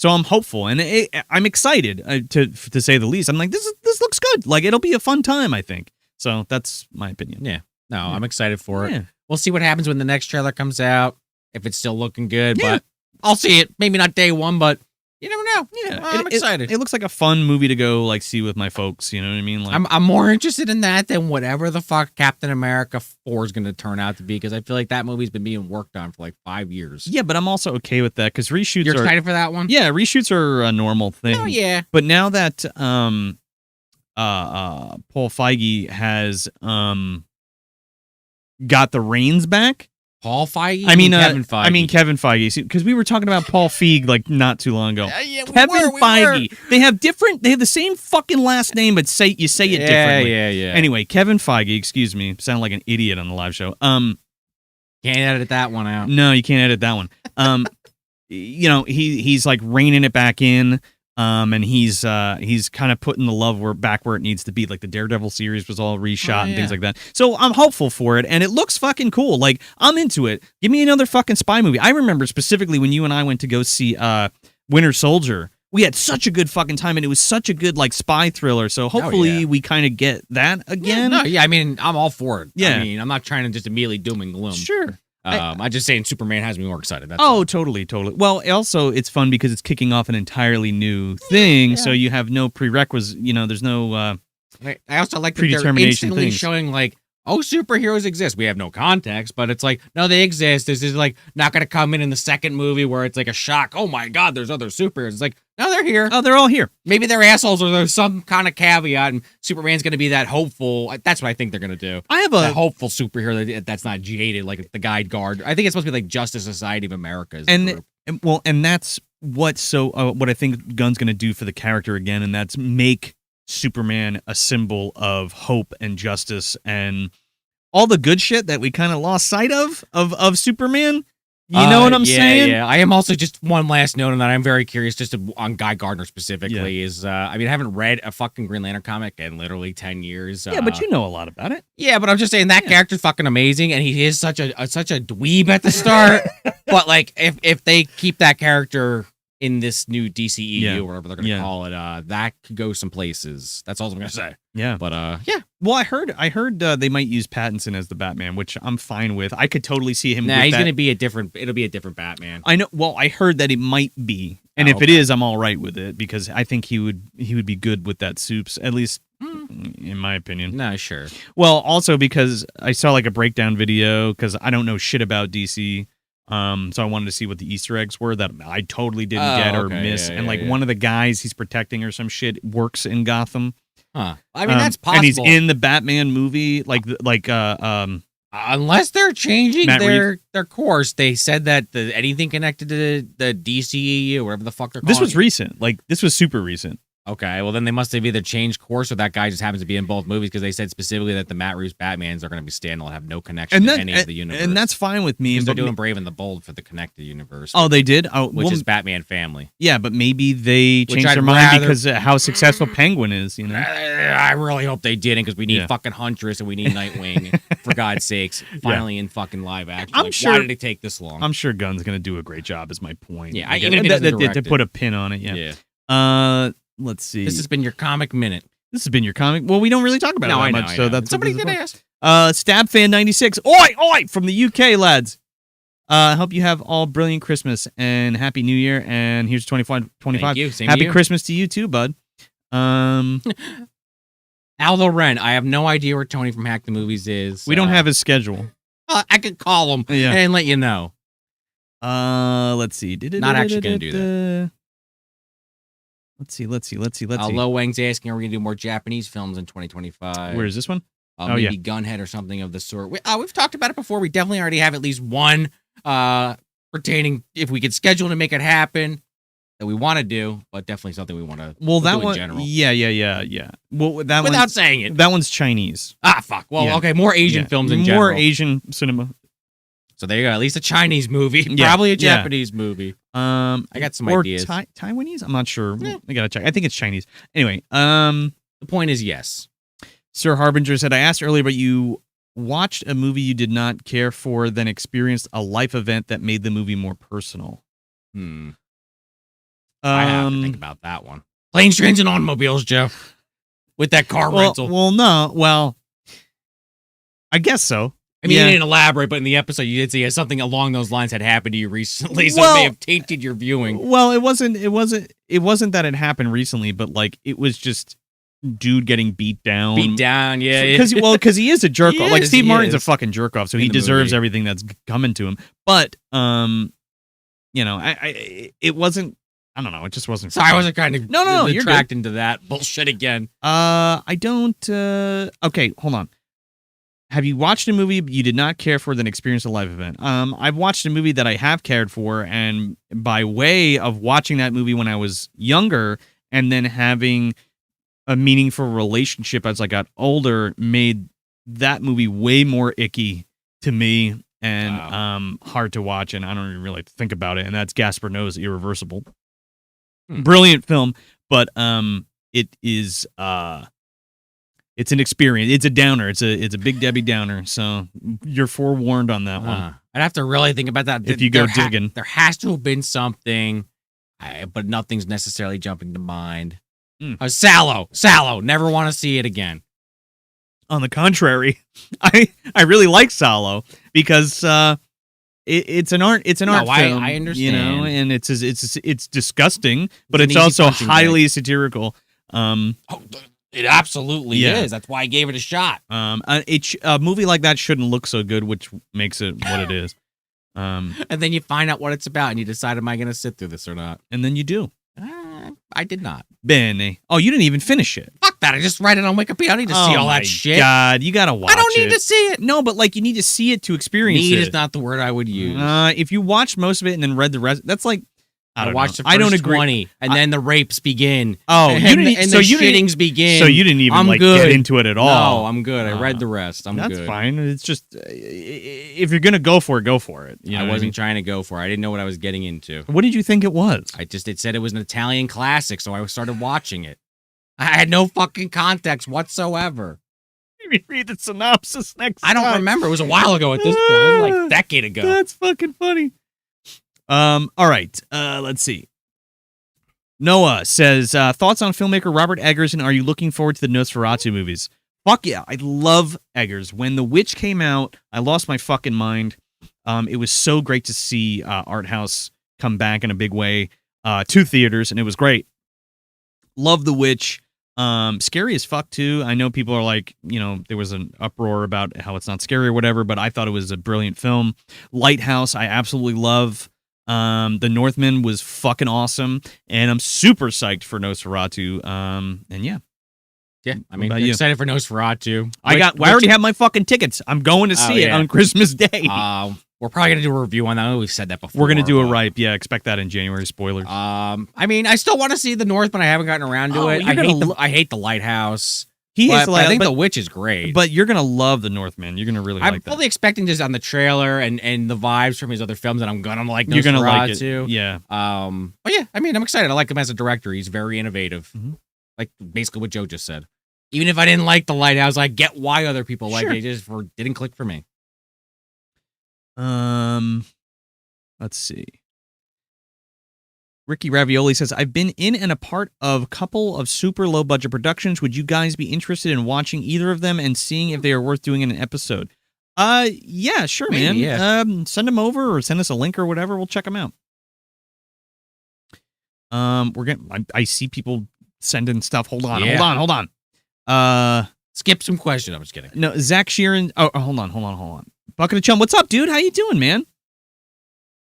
Speaker 1: I'm hopeful, and I'm excited to say the least. I'm like, this looks good. Like, it'll be a fun time, I think. So that's my opinion.
Speaker 2: Yeah. No, I'm excited for it. We'll see what happens when the next trailer comes out, if it's still looking good. But I'll see it. Maybe not day one, but You never know.
Speaker 1: Yeah,
Speaker 2: I'm excited.
Speaker 1: It looks like a fun movie to go like see with my folks. You know what I mean? Like,
Speaker 2: I'm more interested in that than whatever the fuck Captain America 4 is going to turn out to be, because I feel like that movie's been being worked on for like 5 years.
Speaker 1: Yeah, but I'm also okay with that because reshoots.
Speaker 2: You're excited for that one?
Speaker 1: Yeah, reshoots are a normal thing.
Speaker 2: Oh yeah.
Speaker 1: But now that Paul Feige has got the reins back.
Speaker 2: Paul Feige?
Speaker 1: Kevin Feige. I mean Kevin Feige. Because we were talking about Paul Feig like not too long ago.
Speaker 2: Yeah,
Speaker 1: Kevin Feige. They have the same fucking last name, but you say it differently.
Speaker 2: Yeah.
Speaker 1: Anyway, Kevin Feige, excuse me, sound like an idiot on the live show.
Speaker 2: Can't edit that one out.
Speaker 1: No, you can't edit that one. He's like reining it back in. And he's kind of putting the love back where it needs to be. Like the Daredevil series was all reshot and things like that. So I'm hopeful for it, and it looks fucking cool. Like I'm into it. Give me another fucking spy movie. I remember specifically when you and I went to go see Winter Soldier. We had such a good fucking time, and it was such a good like spy thriller. So hopefully we kind of get that again.
Speaker 2: I mean, I'm all for it.
Speaker 1: Yeah.
Speaker 2: I mean, I'm not trying to just immediately doom and gloom.
Speaker 1: Sure.
Speaker 2: I'm just saying Superman has me more excited. That's all.
Speaker 1: Totally. Well, also, it's fun because it's kicking off an entirely new thing, so you have no prerequisites. There's no
Speaker 2: I also like that they're instantly showing, like, superheroes exist. We have no context, but it's like, no, they exist. This is, like, not going to come in the second movie where it's like a shock. Oh, my God, there's other superheroes. It's like, no, they're here.
Speaker 1: Oh, they're all here.
Speaker 2: Maybe they're assholes or there's some kind of caveat, and Superman's going to be that hopeful. That's what I think they're going to do.
Speaker 1: I have
Speaker 2: a hopeful superhero that's not jaded, like the Guide Guard. I think it's supposed to be like Justice Society of America.
Speaker 1: And that's what I think Gunn's going to do for the character again, and that's make Superman a symbol of hope and justice and all the good shit that we kind of lost sight of Superman. You know what I'm saying?
Speaker 2: Yeah. I am also just one last note on that. I'm very curious on Guy Gardner specifically. I haven't read a fucking Green Lantern comic in literally 10 years.
Speaker 1: Yeah, but you know a lot about it.
Speaker 2: Yeah, but I'm just saying that character's fucking amazing, and he is such a dweeb at the start. But like, if they keep that character in this new DCEU or whatever they're gonna call it, that could go some places. That's all I'm gonna say.
Speaker 1: Yeah,
Speaker 2: but
Speaker 1: Well, I heard they might use Pattinson as the Batman, which I'm fine with. I could totally see him.
Speaker 2: Nah, gonna be it'll be a different Batman.
Speaker 1: I know. Well, I heard that it might be, and if it is, I'm all right with it because I think he would be good with that soups, at least in my opinion.
Speaker 2: No, sure.
Speaker 1: Well, also because I saw like a breakdown video because I don't know shit about DC. So I wanted to see what the Easter eggs were that I totally didn't get or miss. And one of the guys he's protecting or some shit works in Gotham.
Speaker 2: Huh. I mean, that's possible.
Speaker 1: And he's in the Batman movie,
Speaker 2: unless they're changing their course. They said that anything connected to the DCEU, whatever the fuck they're calling
Speaker 1: This was recent. Like, this was super recent.
Speaker 2: Okay, well then they must have either changed course or that guy just happens to be in both movies because they said specifically that the Matt Reeves Batmans are going to be standalone, have no connection to any of the universe.
Speaker 1: And that's fine with me.
Speaker 2: They're doing Brave and the Bold for the connected universe.
Speaker 1: Oh, they did?
Speaker 2: Which is Batman Family.
Speaker 1: Yeah, but maybe they changed their mind because of how successful Penguin is, you know?
Speaker 2: I really hope they didn't because we need fucking Huntress and we need Nightwing, for God's sakes, finally in fucking live action. Why did it take this long?
Speaker 1: I'm sure Gunn's going to do a great job is my point.
Speaker 2: Yeah, even if he doesn't direct
Speaker 1: to put a pin on it, yeah. Let's see.
Speaker 2: This has been your comic minute.
Speaker 1: This has been your comic. Well, we don't really talk about it that much, so that's
Speaker 2: somebody did ask.
Speaker 1: Stabfan96. Oi, from the UK, lads. Hope you have all brilliant Christmas and Happy New Year. And here's 25.
Speaker 2: Thank you. Same
Speaker 1: Happy
Speaker 2: to you.
Speaker 1: Christmas to you too, bud.
Speaker 2: Aldo Ren. I have no idea where Tony from Hack the Movies is.
Speaker 1: We don't have his schedule.
Speaker 2: I could call him and let you know.
Speaker 1: Let's see.
Speaker 2: Not actually going to do that.
Speaker 1: Let's see.
Speaker 2: Lo Wang's asking, are we going to do more Japanese films in 2025?
Speaker 1: Where is this one?
Speaker 2: Maybe Gunhead or something of the sort. We've talked about it before. We definitely already have at least one pertaining, if we could schedule to make it happen, that we want to do, but definitely something we want to do in general.
Speaker 1: Yeah. Well,
Speaker 2: without saying it.
Speaker 1: That one's Chinese.
Speaker 2: Fuck. Well, okay, more Asian films in general.
Speaker 1: More Asian cinema.
Speaker 2: So there you go. At least a Chinese movie. Probably a Japanese movie.
Speaker 1: I
Speaker 2: got some ideas.
Speaker 1: Taiwanese? I'm not sure. I gotta check. I think it's Chinese. Anyway,
Speaker 2: the point is yes.
Speaker 1: Sir Harbinger said, I asked earlier, but you watched a movie you did not care for, then experienced a life event that made the movie more personal.
Speaker 2: I have to think about that one. Planes, Trains, and Automobiles, Joe. With that car rental.
Speaker 1: Well, no. Well, I guess so.
Speaker 2: I mean, you didn't elaborate, but in the episode you did say something along those lines had happened to you recently, so it may have tainted your viewing.
Speaker 1: Well, it wasn't that it happened recently, but like it was just dude getting beat down.
Speaker 2: Yeah.
Speaker 1: Because he is a jerk off. Like Steve Martin's a fucking jerk off, so he deserves everything that's coming to him. But it wasn't. I don't know. It just wasn't.
Speaker 2: Sorry, I wasn't kind of
Speaker 1: you're
Speaker 2: tracked into that bullshit again.
Speaker 1: I don't. Okay, hold on. Have you watched a movie you did not care for, then experienced a live event? I've watched a movie that I have cared for, and by way of watching that movie when I was younger, and then having a meaningful relationship as I got older, made that movie way more icky to me and hard to watch, and I don't even really think about it. And that's Gaspar Noé's Irreversible. Brilliant film, but it is it's an experience. It's a downer. It's a Big Debbie downer. So you're forewarned on that one.
Speaker 2: I'd have to really think about that.
Speaker 1: If you go digging.
Speaker 2: There has to have been something, but nothing's necessarily jumping to mind. Sallow. Never want to see it again.
Speaker 1: On the contrary, I really like Sallow because it's an art film.
Speaker 2: I understand.
Speaker 1: And it's disgusting, but it's also highly satirical.
Speaker 2: It absolutely is. That's why I gave it a shot.
Speaker 1: A movie like that shouldn't look so good, which makes it what it is.
Speaker 2: And then you find out what it's about, and you decide, am I going to sit through this or not?
Speaker 1: And then you do.
Speaker 2: I did not.
Speaker 1: Bene. Oh, you didn't even finish it.
Speaker 2: Fuck that. I just read it on Wikipedia. I don't need to see all that shit.
Speaker 1: God, you got to watch it.
Speaker 2: I don't need to see it.
Speaker 1: No, but like you need to see it to experience it.
Speaker 2: Need is not the word I would use.
Speaker 1: If you watched most of it and then read the rest, that's like,
Speaker 2: I watched the first 20, and then the rapes begin.
Speaker 1: Oh,
Speaker 2: and the shittings begin.
Speaker 1: So you didn't even get into it at all.
Speaker 2: No, I'm good. I read the rest. I'm good.
Speaker 1: That's fine. It's just if you're gonna go for it.
Speaker 2: I wasn't trying to go for it. I didn't know what I was getting into.
Speaker 1: What did you think it was?
Speaker 2: It said it was an Italian classic, so I started watching it. I had no fucking context whatsoever.
Speaker 1: Maybe read the synopsis next time.
Speaker 2: I don't remember. It was a while ago at this point. It was like a decade ago.
Speaker 1: That's fucking funny. All right. Let's see. Noah says, thoughts on filmmaker Robert Eggers, and are you looking forward to the Nosferatu movies? Fuck yeah. I love Eggers. When The Witch came out, I lost my fucking mind. It was so great to see Art House come back in a big way to theaters, and it was great. Love The Witch. Scary as fuck, too. I know people are like, there was an uproar about how it's not scary or whatever, but I thought it was a brilliant film. Lighthouse, I absolutely love. The Northman was fucking awesome, and I'm super psyched for Nosferatu. And yeah,
Speaker 2: I mean, excited for Nosferatu.
Speaker 1: I already have my fucking tickets. I'm going to see it on Christmas Day.
Speaker 2: We're probably gonna do a review on that. I know we've said that before.
Speaker 1: We're gonna do a ripe. Yeah, expect that in January. Spoilers.
Speaker 2: I mean, I still want to see the Northman. I haven't gotten around to it. I hate the Lighthouse. I think The Witch is great.
Speaker 1: But you're going to love The Northman. You're going to really like that.
Speaker 2: I'm fully expecting just on the trailer and the vibes from his other films that I'm going to like Nosferatu.
Speaker 1: You're going to like it. Yeah.
Speaker 2: But yeah, I mean, I'm excited. I like him as a director. He's very innovative. Mm-hmm. Like basically what Joe just said. Even if I didn't like The Lighthouse, I get why other people like it. It just didn't click for me.
Speaker 1: Let's see. Ricky Ravioli says, I've been in and a part of a couple of super low-budget productions. Would you guys be interested in watching either of them and seeing if they are worth doing in an episode? Yeah, sure, man. Yeah. Send them over or send us a link or whatever. We'll check them out. I see people sending stuff. Hold on.
Speaker 2: Skip some questions. I'm just kidding.
Speaker 1: No, Zach Sheeran. Oh, hold on. Bucket of Chum. What's up, dude? How you doing, man?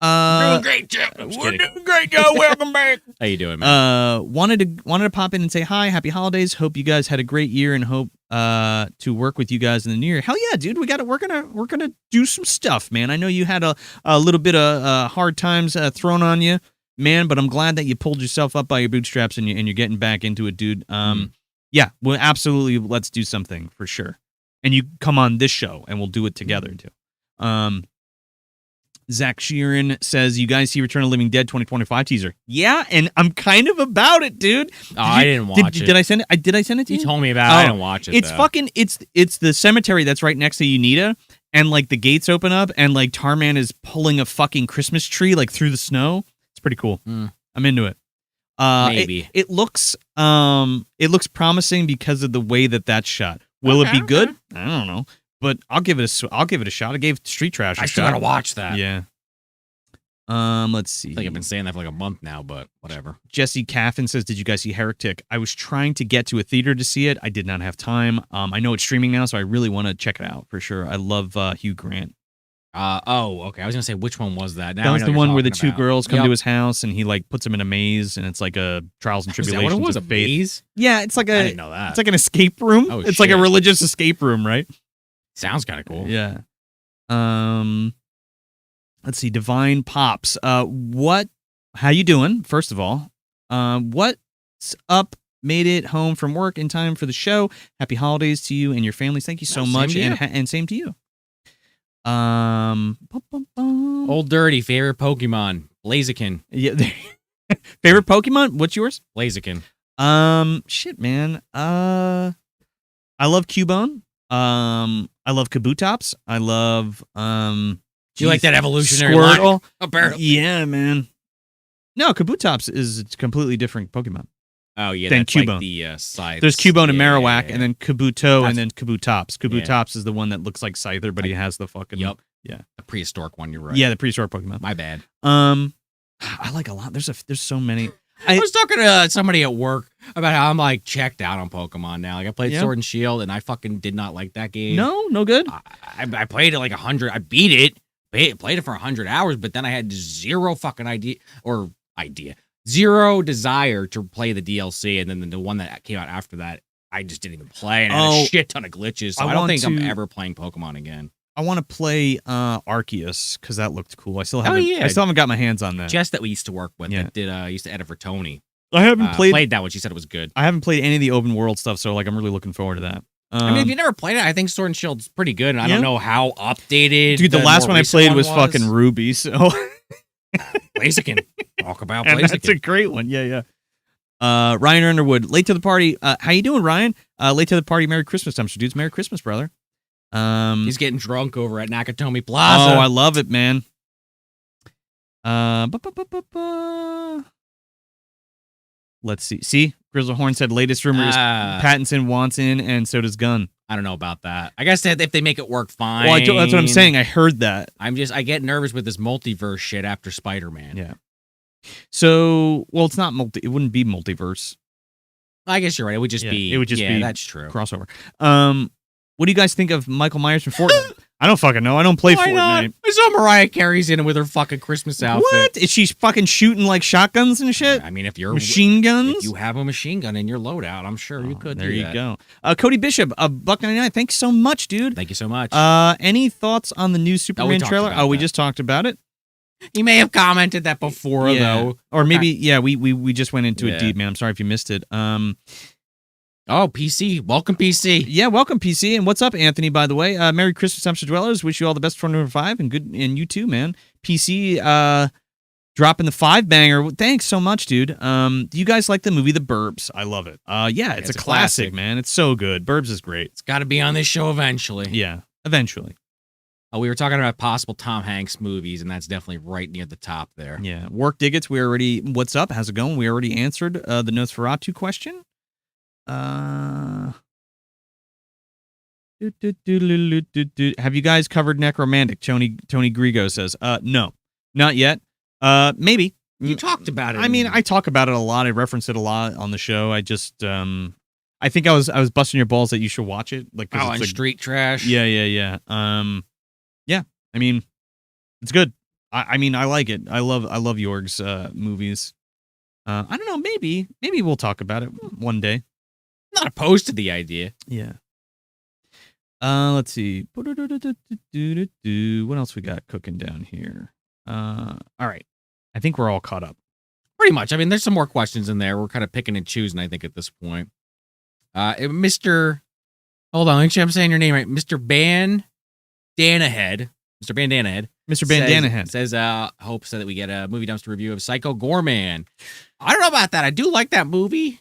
Speaker 2: Doing great, Jeff.
Speaker 1: We're doing great, Joe. Welcome back.
Speaker 2: How you doing, man?
Speaker 1: Wanted to pop in and say hi. Happy holidays. Hope you guys had a great year and hope to work with you guys in the new year. Hell yeah, dude. We're gonna do some stuff, man. I know you had a little bit of hard times thrown on you, man, but I'm glad that you pulled yourself up by your bootstraps and you're getting back into it, dude. Yeah, well, absolutely. Let's do something for sure. And you come on this show and we'll do it together too. Zach Sheeran says, you guys see Return of the Living Dead 2025 teaser? Yeah, and I'm kind of about it, dude.
Speaker 2: I didn't watch it.
Speaker 1: Did I send it? Did I send it to you?
Speaker 2: You told me about it. I didn't watch it.
Speaker 1: It's fucking, it's the cemetery that's right next to Unita, and like the gates open up, and like Tarman is pulling a fucking Christmas tree like through the snow. It's pretty cool. I'm into it.
Speaker 2: Maybe.
Speaker 1: It looks promising because of the way that that's shot. Will it be good? I don't know. but I'll give it a shot. I gave Street Trash a shot.
Speaker 2: I still gotta watch that.
Speaker 1: Yeah. Let's see.
Speaker 2: I think I've been saying that for like a month now, but whatever.
Speaker 1: Jesse Caffin says, "Did you guys see Heretic? I was trying to get to a theater to see it. I did not have time. I know it's streaming now, so I really want to check it out for sure. I love Hugh Grant.
Speaker 2: Okay. I was gonna say which one was that? Now
Speaker 1: That was the one where the two
Speaker 2: about.
Speaker 1: girls come to his house and he like puts them in a maze and it's like a trials and tribulations.
Speaker 2: Is that what it was?
Speaker 1: of
Speaker 2: A
Speaker 1: faith.
Speaker 2: maze?
Speaker 1: Yeah, it's like
Speaker 2: I didn't know that.
Speaker 1: It's like an escape room.
Speaker 2: Oh,
Speaker 1: it's like a
Speaker 2: shit.
Speaker 1: religious escape room, right?
Speaker 2: Sounds kind of cool.
Speaker 1: Yeah. Let's see. Divine Pops. How you doing? First of all, what's up? Made it home from work in time for the show. Happy holidays to you and your families. Thank you so much, and same to you.
Speaker 2: Old Dirty, favorite Pokemon, Blaziken.
Speaker 1: Yeah. Favorite Pokemon? What's yours?
Speaker 2: Blaziken.
Speaker 1: Shit, man. I love Cubone. I love Kabutops. I love
Speaker 2: Do you like that evolutionary
Speaker 1: Squirtle?
Speaker 2: line? Apparently.
Speaker 1: Yeah, man. No, Kabutops is a completely different Pokemon.
Speaker 2: Oh yeah,
Speaker 1: than
Speaker 2: that's
Speaker 1: Cubone.
Speaker 2: like the Scythe.
Speaker 1: There's Cubone and Marowak,
Speaker 2: yeah.
Speaker 1: and then Kabuto, and then Kabutops. Kabutops is the one that looks like Scyther, but he has the fucking
Speaker 2: Yep.
Speaker 1: Yeah.
Speaker 2: The prehistoric one. You're right.
Speaker 1: Yeah, the prehistoric Pokemon.
Speaker 2: My bad.
Speaker 1: I like a lot. There's so many.
Speaker 2: I was talking to somebody at work about how I'm like checked out on Pokemon now. Like I played Sword and Shield, and I fucking did not like that game.
Speaker 1: No good.
Speaker 2: I played it like 100. I beat it. Played it for 100 hours, but then I had zero fucking zero desire to play the DLC, and then the one that came out after that, I just didn't even play, and it had a shit ton of glitches. So I don't think I'm ever playing Pokemon again.
Speaker 1: I want to play Arceus because that looked cool. I still haven't got my hands on that.
Speaker 2: Jess that we used to work with that used to edit for Tony.
Speaker 1: I haven't
Speaker 2: played that one. She said it was good.
Speaker 1: I haven't played any of the open world stuff, so like I'm really looking forward to that.
Speaker 2: I mean, if you never played it, I think Sword and Shield's pretty good. And I don't know how updated.
Speaker 1: Dude, the last one I played was fucking Ruby. So
Speaker 2: Blaziken. Talk about
Speaker 1: Blaziken. That's a great one. Yeah. Ryan Underwood, late to the party. How you doing, Ryan? Late to the party. Merry Christmas, dumpster dudes. Merry Christmas, brother.
Speaker 2: He's getting drunk over at Nakatomi Plaza.
Speaker 1: Oh, I love it, man. Let's see. See, Grizzlehorn said latest rumor is Pattinson wants in, and so does Gunn.
Speaker 2: I don't know about that. I guess if they make it work, fine.
Speaker 1: Well, that's what I'm saying. I heard that.
Speaker 2: I get nervous with this multiverse shit after Spider-Man.
Speaker 1: Yeah. So, well, it's not it wouldn't be multiverse.
Speaker 2: I guess you're right. It would just be.
Speaker 1: It would just be.
Speaker 2: That's true.
Speaker 1: Crossover. What do you guys think of Michael Myers from Fortnite? I don't fucking know. I don't play Fortnite.
Speaker 2: Not? I saw Mariah Carey's in it with her fucking Christmas outfit.
Speaker 1: What? Is she fucking shooting like shotguns and shit?
Speaker 2: I mean, if you're
Speaker 1: machine guns,
Speaker 2: if you have a machine gun in your loadout, I'm sure you could.
Speaker 1: There you go. Cody Bishop, $1.99. Thanks so much, dude.
Speaker 2: Thank you so much.
Speaker 1: Any thoughts on the new Superman trailer? We just talked about it.
Speaker 2: You may have commented that before, though,
Speaker 1: or maybe we just went into it deep, man. I'm sorry if you missed it.
Speaker 2: Oh, PC. Welcome, PC.
Speaker 1: Yeah, welcome, PC. And what's up, Anthony, by the way? Merry Christmas, Dumpster Dwellers. Wish you all the best for number 5 and you too, man. PC dropping the 5-banger. Thanks so much, dude. Do you guys like the movie The Burbs? I love it. Yeah, it's a classic, man. It's so good. Burbs is great.
Speaker 2: It's got to be on this show eventually.
Speaker 1: Yeah, eventually.
Speaker 2: We were talking about possible Tom Hanks movies, and that's definitely right near the top there.
Speaker 1: Yeah. Work Diggets, what's up? How's it going? We already answered the Nosferatu question. Have you guys covered Necromantic? Tony Grigo says, no, not yet. Maybe.
Speaker 2: You talked about it.
Speaker 1: I mean, I talk about it a lot. I reference it a lot on the show. I just, I think I was busting your balls that you should watch it. Like,
Speaker 2: and Street Trash.
Speaker 1: Yeah. Yeah. I mean, it's good. I mean, I like it. I love Jorg's movies. I don't know. Maybe we'll talk about it one day.
Speaker 2: Not opposed to the idea.
Speaker 1: Yeah. Let's see. What else we got cooking down here? All right. I think we're all caught up.
Speaker 2: Pretty much. I mean, there's some more questions in there. We're kind of picking and choosing, I think, at this point. Mr. Hold on. Make sure I'm saying your name right. Mr. Bandanahead. Mr. Bandanahead says, hopes that we get a movie dumpster review of Psycho Goreman. I don't know about that. I do like that movie.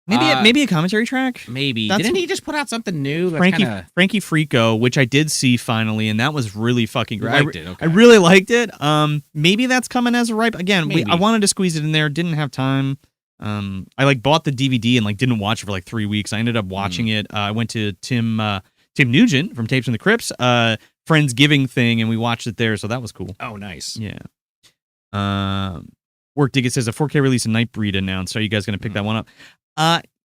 Speaker 1: Maybe a commentary track.
Speaker 2: Maybe. Didn't he just put out something new?
Speaker 1: Frankie Frico, which I did see finally, and that was really fucking great.
Speaker 2: Okay.
Speaker 1: I really liked it. Maybe that's coming as a ripe. Again,
Speaker 2: Maybe.
Speaker 1: I wanted to squeeze it in there. Didn't have time. I bought the DVD and didn't watch it for 3 weeks. I ended up watching it. I went to Tim Tim Nugent from Tapes from the Crypts, Friendsgiving thing, and we watched it there, so that was cool.
Speaker 2: Oh, nice.
Speaker 1: Yeah. Work Dig, it says a 4K release of Nightbreed announced. Are you guys going to pick that one up?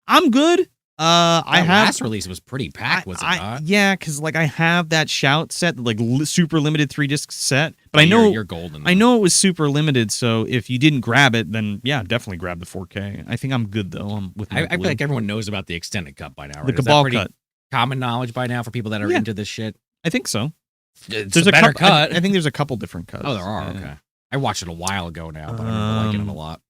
Speaker 1: I'm good.
Speaker 2: Last release was pretty packed, was it not?
Speaker 1: Yeah, because like I have that Shout set, like super limited 3-disc set, but I know
Speaker 2: you're golden.
Speaker 1: I know it was super limited, so if you didn't grab it, then yeah, definitely grab the 4K. I think I'm good though.
Speaker 2: I feel like everyone knows about the extended cut by now. Right?
Speaker 1: The Cabal cut,
Speaker 2: common knowledge by now for people that are into this shit.
Speaker 1: I think so.
Speaker 2: There's a better cut.
Speaker 1: I think there's a couple different cuts.
Speaker 2: Oh, there are. Okay. I watched it a while ago now, but I remember liking it a lot.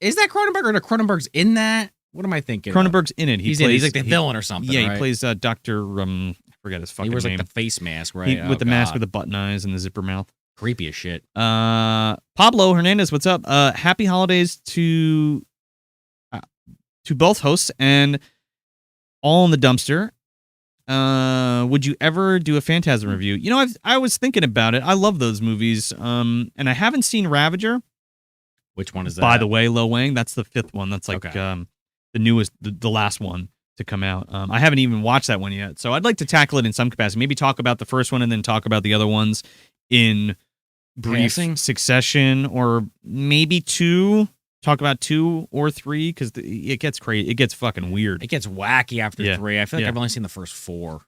Speaker 2: Is that Cronenberg or the Cronenberg's in that? What am I thinking?
Speaker 1: Cronenberg's in it.
Speaker 2: He's like the villain or something.
Speaker 1: Yeah,
Speaker 2: right?
Speaker 1: He plays Dr. I forget his fucking name.
Speaker 2: He wears like the face mask, right?
Speaker 1: With the mask with the button eyes and the zipper mouth.
Speaker 2: Creepy as shit.
Speaker 1: Pablo Hernandez, what's up? Happy holidays to both hosts and all in the dumpster. Would you ever do a Phantasm review? You know, I was thinking about it. I love those movies. And I haven't seen Ravager.
Speaker 2: Which one is that?
Speaker 1: By the way, Lo Wang, that's the 5th one. That's like the newest, the last one to come out. I haven't even watched that one yet. So I'd like to tackle it in some capacity. Maybe talk about the first one and then talk about the other ones in brief succession, or maybe 2. Talk about 2 or 3 because it gets crazy. It gets fucking weird.
Speaker 2: It gets wacky after 3. I feel like I've only seen the first 4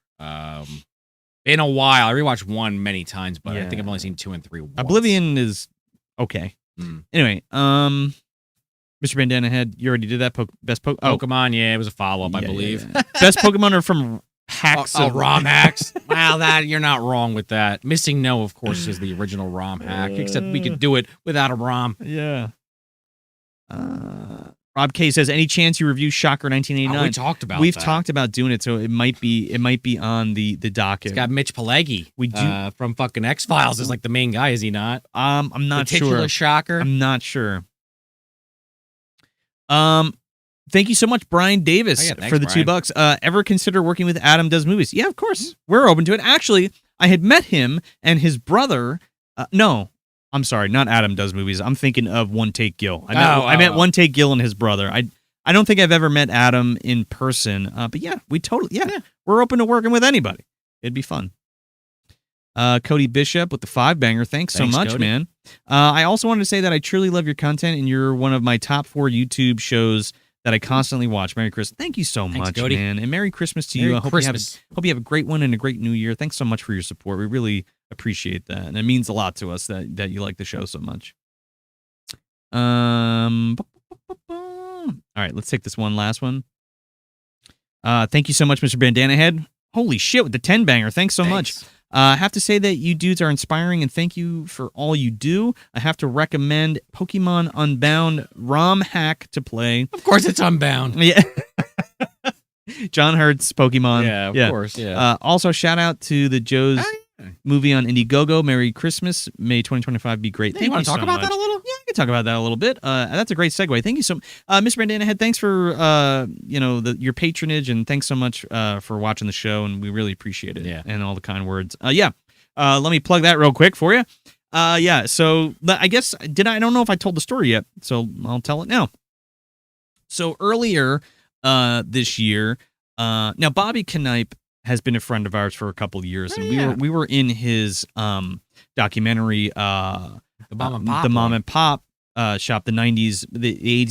Speaker 2: in a while. I rewatched 1 many times, but I think I've only seen 2 and 3 once.
Speaker 1: Oblivion is okay. Anyway, Mr. Bandana Head, you already did that.
Speaker 2: Pokemon, yeah, it was a follow-up, I believe.
Speaker 1: Yeah. Best Pokemon are from hacks.
Speaker 2: ROM hacks. Wow, that you're not wrong with that. Missing No, of course, is the original ROM hack, except we could do it without a ROM.
Speaker 1: Yeah. Rob K says, any chance you review Shocker 1989?
Speaker 2: We talked about
Speaker 1: We've talked about doing it, so it might be on the docket.
Speaker 2: It's got Mitch Pileggi.
Speaker 1: We do
Speaker 2: from fucking X-Files is like the main guy, is he not?
Speaker 1: I'm not
Speaker 2: the titular
Speaker 1: sure.
Speaker 2: Shocker.
Speaker 1: I'm not sure. Thank you so much, Brian Davis, for the
Speaker 2: Brian.
Speaker 1: $2. Ever consider working with Adam Does Movies? Yeah, of course. We're open to it. Actually, I had met him and his brother. No, I'm sorry, not Adam Does Movies. I'm thinking of One Take Gill. I met One Take Gill and his brother. I don't think I've ever met Adam in person. But yeah, we're open to working with anybody. It'd be fun. Cody Bishop with the 5-banger. Thanks so much, Cody. Man. I also wanted to say that I truly love your content, and you're one of my top 4 YouTube shows that I constantly watch. Merry Christmas. Thank you so much,
Speaker 2: Cody.
Speaker 1: Man. And Merry Christmas to you. I hope you have a great one and a great new year. Thanks so much for your support. We really appreciate that. And it means a lot to us that you like the show so much. All right, let's take this last one. Thank you so much, Mr. Bandana Head. Holy shit, with the 10-banger. Thanks so much. I have to say that you dudes are inspiring, and thank you for all you do. I have to recommend Pokemon Unbound ROM hack to play.
Speaker 2: Of course it's Unbound.
Speaker 1: Yeah. John Hurt's Pokemon.
Speaker 2: Yeah, of course, yeah.
Speaker 1: Also, shout out to the Joe's movie on Indiegogo. Merry Christmas. May 2025 be great. Thank you want to
Speaker 2: talk about that a little?
Speaker 1: Yeah, I can talk about that a little bit. That's a great segue. Thank you so much. Mr. Bandana Head, thanks for your patronage, and thanks so much for watching the show, and we really appreciate it.
Speaker 2: Yeah.
Speaker 1: And all the kind words. Let me plug that real quick for you. So I guess I don't know if I told the story yet, so I'll tell it now. So earlier this year, now Bobby Knipe has been a friend of ours for a couple of years, and we were in his documentary, the Mom and Pop shop, the 80s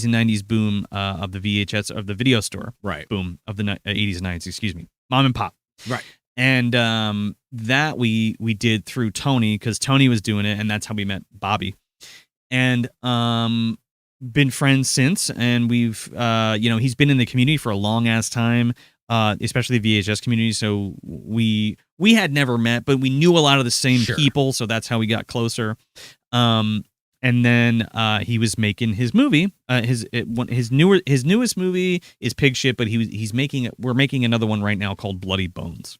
Speaker 1: and 90s boom of the VHS of the video store,
Speaker 2: right?
Speaker 1: Boom of the 80s and 90s, excuse me, Mom and Pop,
Speaker 2: right?
Speaker 1: And that we did through Tony, because Tony was doing it, and that's how we met Bobby, and been friends since, and we've he's been in the community for a long ass time. Especially the VHS community. So we had never met, but we knew a lot of the same people. So that's how we got closer. And then he was making his movie. His newest movie is Pig Shit, but we're making another one right now called Bloody Bones.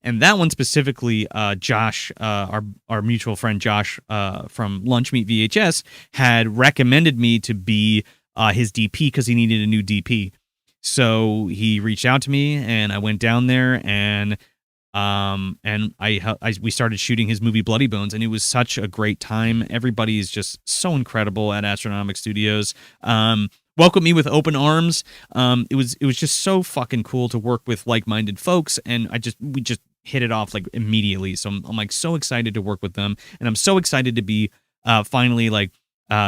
Speaker 1: And that one specifically, Josh, our mutual friend Josh from Lunch Meat VHS, had recommended me to be his DP because he needed a new DP. So he reached out to me, and I went down there, and we started shooting his movie Bloody Bones, and it was such a great time. Everybody is just so incredible at Astronomic Studios. welcomed me with open arms. It was just so fucking cool to work with like-minded folks, and we just hit it off like immediately. So I'm like so excited to work with them, and I'm so excited to be finally like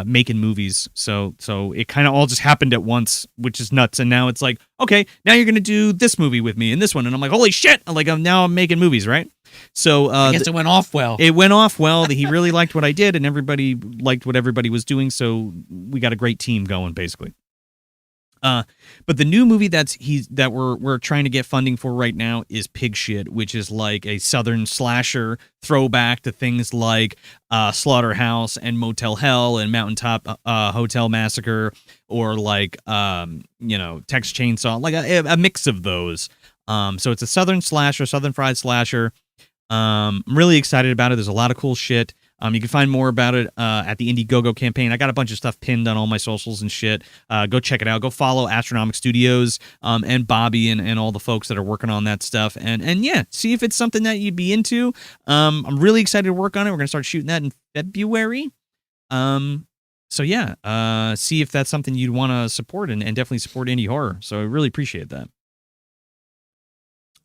Speaker 1: making movies. So it kind of all just happened at once, which is nuts. And now it's like, okay, now you're gonna do this movie with me and this one, and I'm like, holy shit! I'm making movies, right? So
Speaker 2: I guess it went off well.
Speaker 1: It went off well. He really liked what I did, and everybody liked what everybody was doing. So we got a great team going, basically. But the new movie that we're trying to get funding for right now is Pig Shit, which is like a Southern slasher throwback to things like Slaughterhouse and Motel Hell and Mountaintop Hotel Massacre, or like Texas Chainsaw, like a mix of those. So it's a Southern slasher, Southern fried slasher. I'm really excited about it. There's a lot of cool shit. You can find more about it at the Indiegogo campaign. I got a bunch of stuff pinned on all my socials and shit. Go check it out. Go follow Astronomic Studios and Bobby and all the folks that are working on that stuff. And yeah, see if it's something that you'd be into. I'm really excited to work on it. We're going to start shooting that in February. So yeah, see if that's something you'd want to support and definitely support indie horror. So I really appreciate that.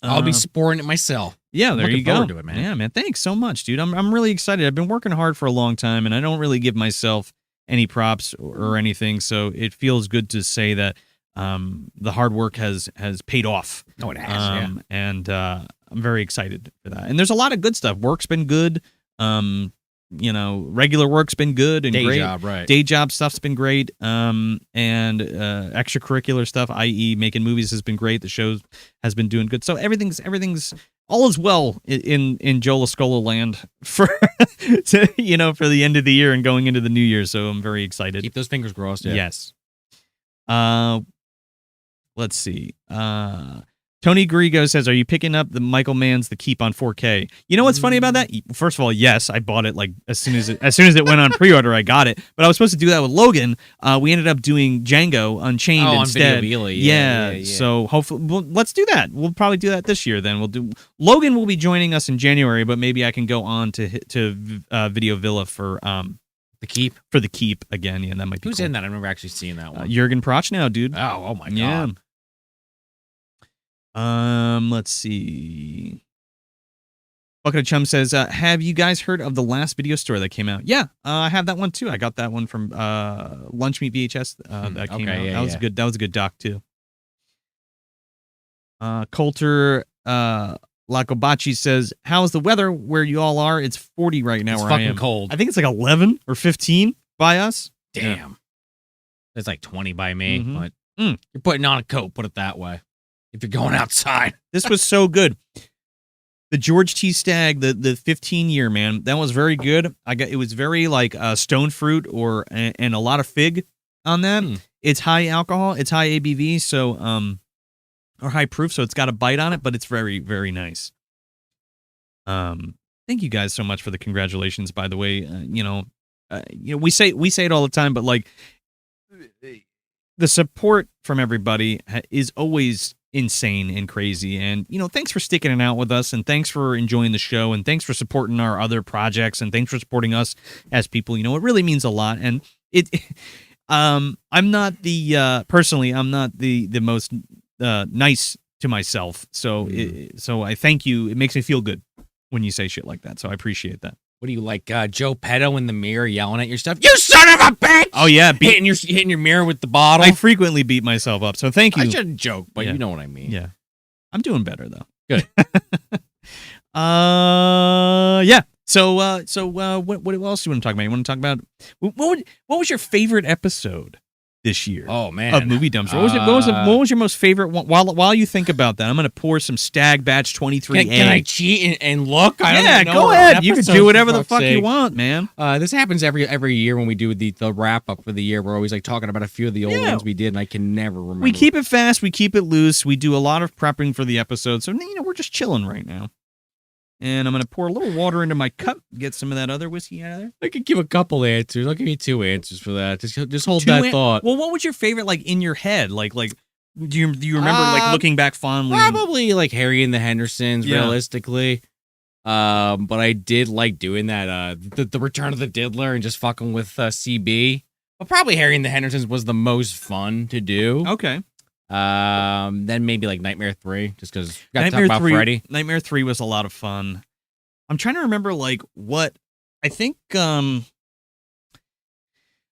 Speaker 2: I'll be supporting it myself.
Speaker 1: Yeah, there you go.
Speaker 2: To it, man.
Speaker 1: Yeah, man. Thanks so much, dude. I'm really excited. I've been working hard for a long time, and I don't really give myself any props or anything. So it feels good to say that the hard work has paid off.
Speaker 2: Oh, it has.
Speaker 1: And I'm very excited for that. And there's a lot of good stuff. Work's been good. Regular work's been good and
Speaker 2: Day
Speaker 1: great.
Speaker 2: job, right.
Speaker 1: Day job stuff's been great. And extracurricular stuff, i.e. making movies, has been great. The show has been doing good. So everything's all is well in Joe Lascola land for for the end of the year and going into the new year. So I'm very excited.
Speaker 2: Keep those fingers crossed. Yeah.
Speaker 1: Yes. Let's see. Tony Garrigo says, "Are you picking up the Michael Mann's The Keep on 4K?" You know what's funny about that? First of all, yes, I bought it like as soon as it went on pre-order, I got it. But I was supposed to do that with Logan. We ended up doing Django Unchained instead.
Speaker 2: On Video
Speaker 1: yeah. So hopefully, let's do that. We'll probably do that this year. Then Logan will be joining us in January, but maybe I can go on to Video Villa for
Speaker 2: The Keep.
Speaker 1: For The Keep again. Yeah, that might be.
Speaker 2: Who's
Speaker 1: cool.
Speaker 2: in that? I remember actually seeing that one.
Speaker 1: Jurgen Prochnow, dude.
Speaker 2: Oh my god.
Speaker 1: Yeah. Let's see. Bucket of Chum says, have you guys heard of the last video store that came out? Yeah, I have that one too. I got that one from Lunch Meat VHS that came out. That was good. That was a good doc too. Coulter Lacobachi says, how's the weather where you all are? It's 40 right now where I am.
Speaker 2: It's fucking cold.
Speaker 1: I think it's like 11 or 15 by us.
Speaker 2: Damn.
Speaker 1: Yeah.
Speaker 2: It's like 20 by me, but you're putting on a coat, put it that way. If you're going outside.
Speaker 1: This was so good. The George T. Stagg, the 15-year, man, that was very good. It was very like stone fruit and a lot of fig on that. It's high alcohol, it's high ABV, so or high proof, so it's got a bite on it, but it's very, very nice. Thank you guys so much for the congratulations, by the way. We say it all the time, but like the support from everybody is always insane and crazy, and thanks for sticking it out with us, and thanks for enjoying the show, and thanks for supporting our other projects, and thanks for supporting us as people. It really means a lot. And I'm not personally I'm not the most nice to myself, so I thank you. It makes me feel good when you say shit like that, so I appreciate that.
Speaker 2: What do you like, Joe Petto in the mirror yelling at your stuff? You son of a bitch!
Speaker 1: Oh yeah,
Speaker 2: hitting your mirror with the bottle.
Speaker 1: I frequently beat myself up, so thank you.
Speaker 2: I shouldn't joke, but you know what I mean.
Speaker 1: Yeah, I'm doing better though.
Speaker 2: Good.
Speaker 1: Yeah. So what else do you want to talk about? You want to talk about what was your favorite episode this year?
Speaker 2: Oh man,
Speaker 1: of Movie Dumpster. What was your most favorite one? While you think about that, I'm gonna pour some Stag Batch 23A.
Speaker 2: Can I cheat and look? I don't know.
Speaker 1: Go ahead. You can do whatever the fuck you want, man.
Speaker 2: This happens every year when we do the wrap up for the year. We're always like talking about a few of the old ones we did, and I can never remember.
Speaker 1: We keep it fast. We keep it loose. We do a lot of prepping for the episode, so we're just chilling right now. And I'm going to pour a little water into my cup, get some of that other whiskey out of there.
Speaker 2: I could give a couple answers. I'll give you 2 answers for that. Just hold that thought.
Speaker 1: Well, what was your favorite, like, in your head? Like do you remember, like, looking back fondly?
Speaker 2: Probably, like, Harry and the Hendersons, realistically. But I did like doing that, the Return of the Diddler and just fucking with CB. But probably Harry and the Hendersons was the most fun to do.
Speaker 1: Okay.
Speaker 2: Then maybe like Nightmare 3, just because we got to talk about Freddy.
Speaker 1: Nightmare 3 was a lot of fun. I'm trying to remember like what I think one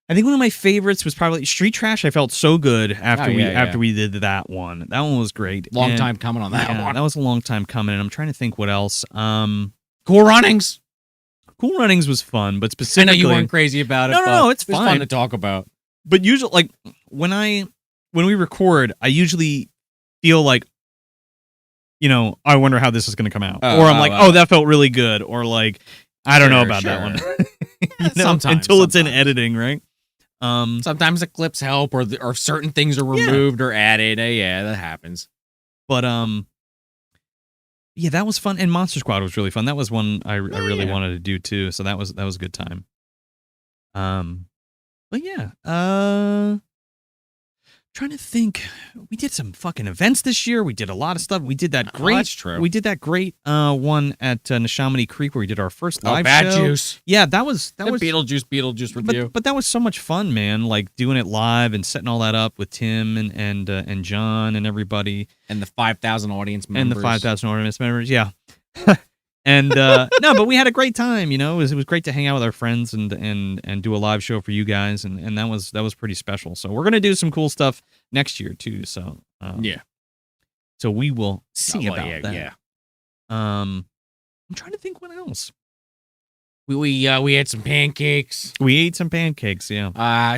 Speaker 1: of my favorites was probably Street Trash. I felt so good after we did that one. That one was great.
Speaker 2: Long time coming on that one.
Speaker 1: That was a long time coming, and I'm trying to think what else.
Speaker 2: Cool Runnings.
Speaker 1: Cool Runnings was fun, but specifically,
Speaker 2: I know you weren't crazy about it.
Speaker 1: No, it's fun.
Speaker 2: Fun to talk about.
Speaker 1: But usually, like when we record, I usually feel like, I wonder how this is going to come out, or I'm like, that felt really good, or like, I don't know about that one.
Speaker 2: Sometimes
Speaker 1: until it's in editing, right?
Speaker 2: Sometimes the clips help, or certain things are removed or added. That happens.
Speaker 1: But that was fun, and Monster Squad was really fun. That was one I really wanted to do too. So that was a good time. But yeah, trying to think, we did some fucking events this year. We did a lot of stuff. We did that great.
Speaker 2: That's true.
Speaker 1: We did that great one at Neshaminy Creek where we did our first live
Speaker 2: Bad
Speaker 1: show.
Speaker 2: Juice.
Speaker 1: Yeah, that was
Speaker 2: Beetlejuice review.
Speaker 1: But that was so much fun, man. Like doing it live and setting all that up with Tim and John and everybody
Speaker 2: and the 5,000 audience members.
Speaker 1: And the 5,000 audience members. Yeah. And no, but we had a great time. It was great to hang out with our friends and do a live show for you guys, and that was pretty special. So we're gonna do some cool stuff next year too. So so we will see about that.
Speaker 2: Yeah.
Speaker 1: I'm trying to think what else.
Speaker 2: We had some pancakes.
Speaker 1: We ate some pancakes. Yeah.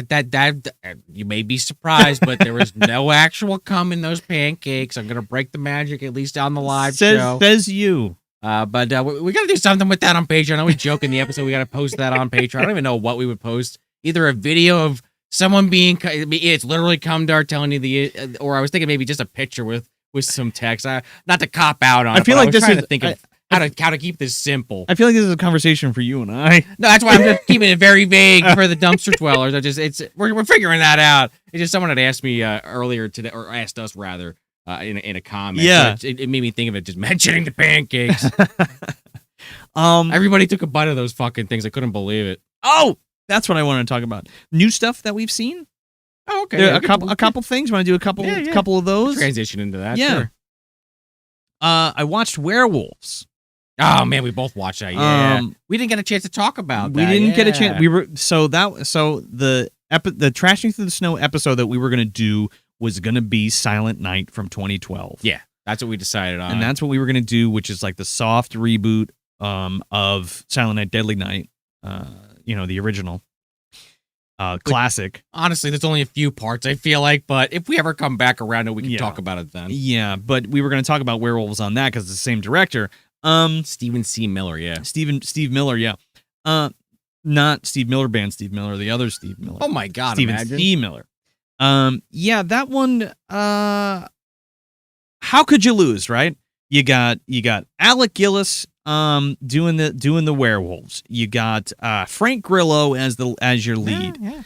Speaker 2: That you may be surprised, but there was no actual cum in those pancakes. I'm gonna break the magic at least on the live show.
Speaker 1: Says you.
Speaker 2: But we got to do something with that on Patreon. I know we joke in the episode. We got to post that on Patreon. I don't even know what we would post. Either a video of someone it's literally cum dart telling you or I was thinking maybe just a picture with some text. Not to cop out on it. I feel like this is thinking how to keep this simple.
Speaker 1: I feel like this is a conversation for you and I.
Speaker 2: No, that's why I'm just keeping it very vague for the dumpster dwellers. We're figuring that out. It's just someone had asked me earlier today, or asked us rather. In a comment.
Speaker 1: Yeah.
Speaker 2: So it made me think of it just mentioning the pancakes. Everybody took a bite of those fucking things. I couldn't believe it.
Speaker 1: Oh, that's what I wanted to talk about. New stuff that we've seen.
Speaker 2: Oh, okay.
Speaker 1: A couple things. Want to do a couple of those?
Speaker 2: Transition into that.
Speaker 1: Yeah.
Speaker 2: Sure.
Speaker 1: I watched Werewolves.
Speaker 2: Oh man, we both watched that. Yeah. We didn't get a chance to talk about that.
Speaker 1: We didn't get a chance. The Trashing Through the Snow episode that we were going to do was going to be Silent Night from 2012.
Speaker 2: Yeah, that's what we decided on.
Speaker 1: And that's what we were going to do, which is like the soft reboot of Silent Night, Deadly Night, the original classic.
Speaker 2: Honestly, there's only a few parts, I feel like, but if we ever come back around it, we can talk about it then.
Speaker 1: Yeah, but we were going to talk about Werewolves on that because it's the same director.
Speaker 2: Stephen C. Miller, yeah.
Speaker 1: Steve Miller, yeah. Not Steve Miller Band Steve Miller, the other Steve Miller.
Speaker 2: Oh my God,
Speaker 1: Stephen
Speaker 2: imagine.
Speaker 1: C. Miller. That one, how could you lose, right? You got Alec Gillis doing the werewolves. You got Frank Grillo as your lead.
Speaker 2: Yeah.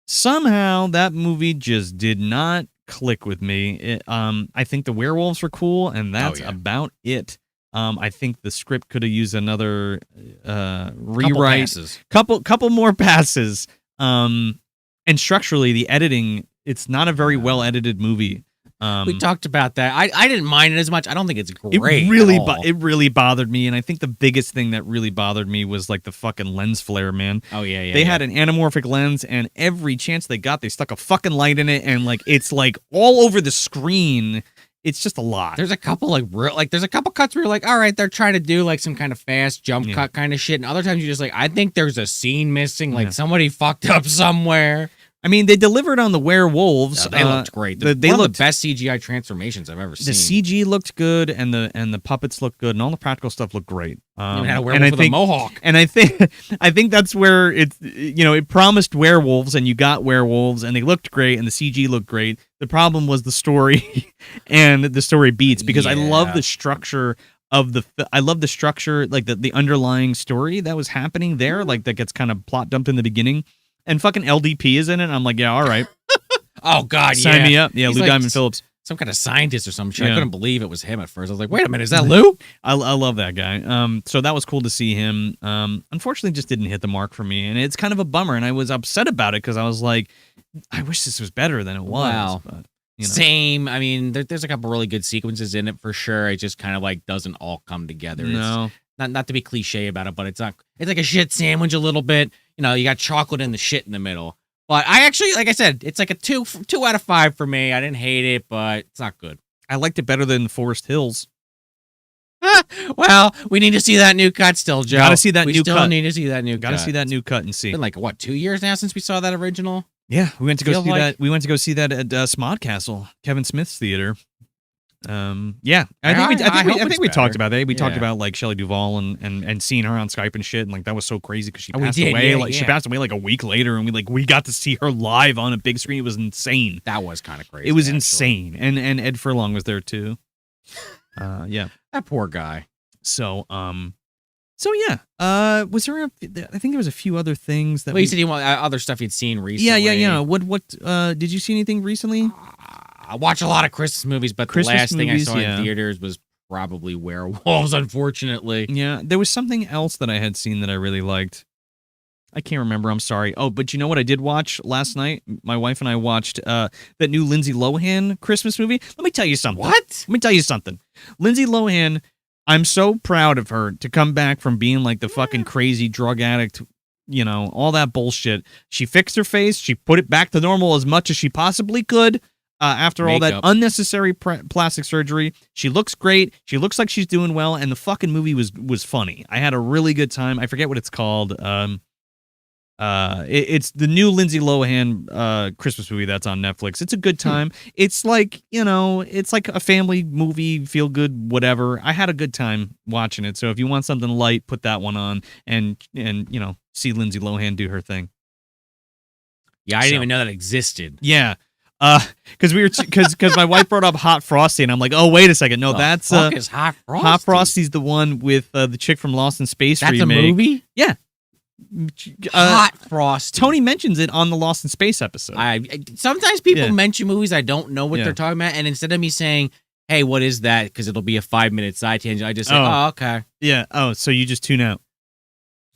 Speaker 1: Somehow that movie just did not click with me. I think the werewolves were cool, and that's about it. I think the script could have used another rewrite, couple more passes. And structurally, the editing, it's not a very well edited movie.
Speaker 2: We talked about that. I didn't mind it as much. I don't think it's great.
Speaker 1: It really bothered me, and I think the biggest thing that really bothered me was like the fucking lens flare, man.
Speaker 2: Oh yeah.
Speaker 1: They had an anamorphic lens, and every chance they got, they stuck a fucking light in it, and like it's like all over the screen. It's just a lot.
Speaker 2: There's a couple there's a couple cuts where you're like, all right, they're trying to do like some kind of fast jump cut kind of shit, and other times you're just like, I think there's a scene missing, like somebody fucked up somewhere.
Speaker 1: I mean, they delivered on the werewolves.
Speaker 2: They looked great. They looked the best CGI transformations I've ever seen.
Speaker 1: The CG looked good, and the puppets looked good, and all the practical stuff looked great.
Speaker 2: Even had a werewolf with a mohawk.
Speaker 1: And I think that's where it promised werewolves, and you got werewolves, and they looked great, and the CG looked great. The problem was the story and the story beats, because I love the structure of like the underlying story that was happening there, like that gets kind of plot dumped in the beginning. And fucking LDP is in it. And I'm like, yeah, all right.
Speaker 2: Oh God,
Speaker 1: sign me up. Yeah, Lou Diamond Phillips.
Speaker 2: some kind of scientist or some shit.
Speaker 1: Yeah.
Speaker 2: I couldn't believe it was him at first. I was like, wait a minute, is that Lou?
Speaker 1: I love that guy. So that was cool to see him. Unfortunately, just didn't hit the mark for me, and it's kind of a bummer. And I was upset about it because I was like, I wish this was better than it was.
Speaker 2: Wow.
Speaker 1: But,
Speaker 2: Same. I mean, there's a couple really good sequences in it for sure. It just kind of like doesn't all come together.
Speaker 1: No.
Speaker 2: It's not to be cliche about it, but it's not. It's like a shit sandwich a little bit. You got chocolate and the shit in the middle. But I actually, like I said, it's like a 2 out of 5 for me. I didn't hate it, but it's not good.
Speaker 1: I liked it better than Forest Hills.
Speaker 2: Well, we need to see that new cut still, Joe.
Speaker 1: Gotta see that
Speaker 2: we
Speaker 1: new
Speaker 2: still
Speaker 1: cut.
Speaker 2: need to see that new
Speaker 1: Gotta
Speaker 2: cut.
Speaker 1: see that new cut and see.
Speaker 2: It's been like, what, 2 years now since we saw that original?
Speaker 1: Yeah, we went to go
Speaker 2: Feels
Speaker 1: see
Speaker 2: like-
Speaker 1: that. We went to go see that at Smodcastle, Kevin Smith's theater. Yeah, I
Speaker 2: hope
Speaker 1: think
Speaker 2: it's
Speaker 1: we talked
Speaker 2: better.
Speaker 1: about that. We talked
Speaker 2: Yeah.
Speaker 1: about like Shelley Duvall and seeing her on Skype and shit, and like that was so crazy because she
Speaker 2: Oh, we
Speaker 1: passed
Speaker 2: did,
Speaker 1: away.
Speaker 2: yeah,
Speaker 1: Like she
Speaker 2: yeah.
Speaker 1: passed away like a week later, and we got to see her live on a big screen. It was insane.
Speaker 2: That was kind of crazy.
Speaker 1: It was
Speaker 2: actually.
Speaker 1: insane, and Ed Furlong was there too. Yeah.
Speaker 2: That poor guy.
Speaker 1: So yeah. Was there? I think there was a few other things that.
Speaker 2: Well, you said you want other stuff you'd seen recently.
Speaker 1: Yeah. What? Did you see anything recently?
Speaker 2: I watch a lot of Christmas movies, but
Speaker 1: Christmas
Speaker 2: the last thing I
Speaker 1: movies,
Speaker 2: saw
Speaker 1: yeah.
Speaker 2: in theaters was probably Werewolves, unfortunately.
Speaker 1: Yeah, there was something else that I had seen that I really liked. I can't remember. I'm sorry. Oh, but you know what I did watch last night? My wife and I watched that new Lindsay Lohan Christmas movie. Let me tell you something.
Speaker 2: What?
Speaker 1: Let me tell you something. Lindsay Lohan, I'm so proud of her to come back from being like the fucking crazy drug addict, all that bullshit. She fixed her face. She put it back to normal as much as she possibly could. After all that
Speaker 2: Makeup.
Speaker 1: unnecessary plastic surgery, she looks great. She looks like she's doing well, and the fucking movie was funny. I had a really good time. I forget what it's called. It's the new Lindsay Lohan Christmas movie that's on Netflix. It's a good time. It's like it's like a family movie, feel good, whatever. I had a good time watching it. So if you want something light, put that one on, and see Lindsay Lohan do her thing.
Speaker 2: Yeah, I didn't even know that existed.
Speaker 1: Yeah. Because my wife brought up Hot Frosty, and I'm like, oh, wait a second, no, that's
Speaker 2: fuck is Hot Frosty?
Speaker 1: Hot Frosty's the one with the chick from Lost in Space
Speaker 2: That's
Speaker 1: remake.
Speaker 2: a movie?
Speaker 1: Yeah,
Speaker 2: Hot Frosty.
Speaker 1: Tony mentions it on the Lost in Space episode.
Speaker 2: Sometimes people
Speaker 1: Yeah.
Speaker 2: mention movies I don't know what
Speaker 1: Yeah.
Speaker 2: they're talking about, and instead of me saying, "Hey, what is that?" because it'll be a 5-minute side tangent, I just say,
Speaker 1: Oh.
Speaker 2: "Oh, okay."
Speaker 1: Yeah. Oh, so you just tune out.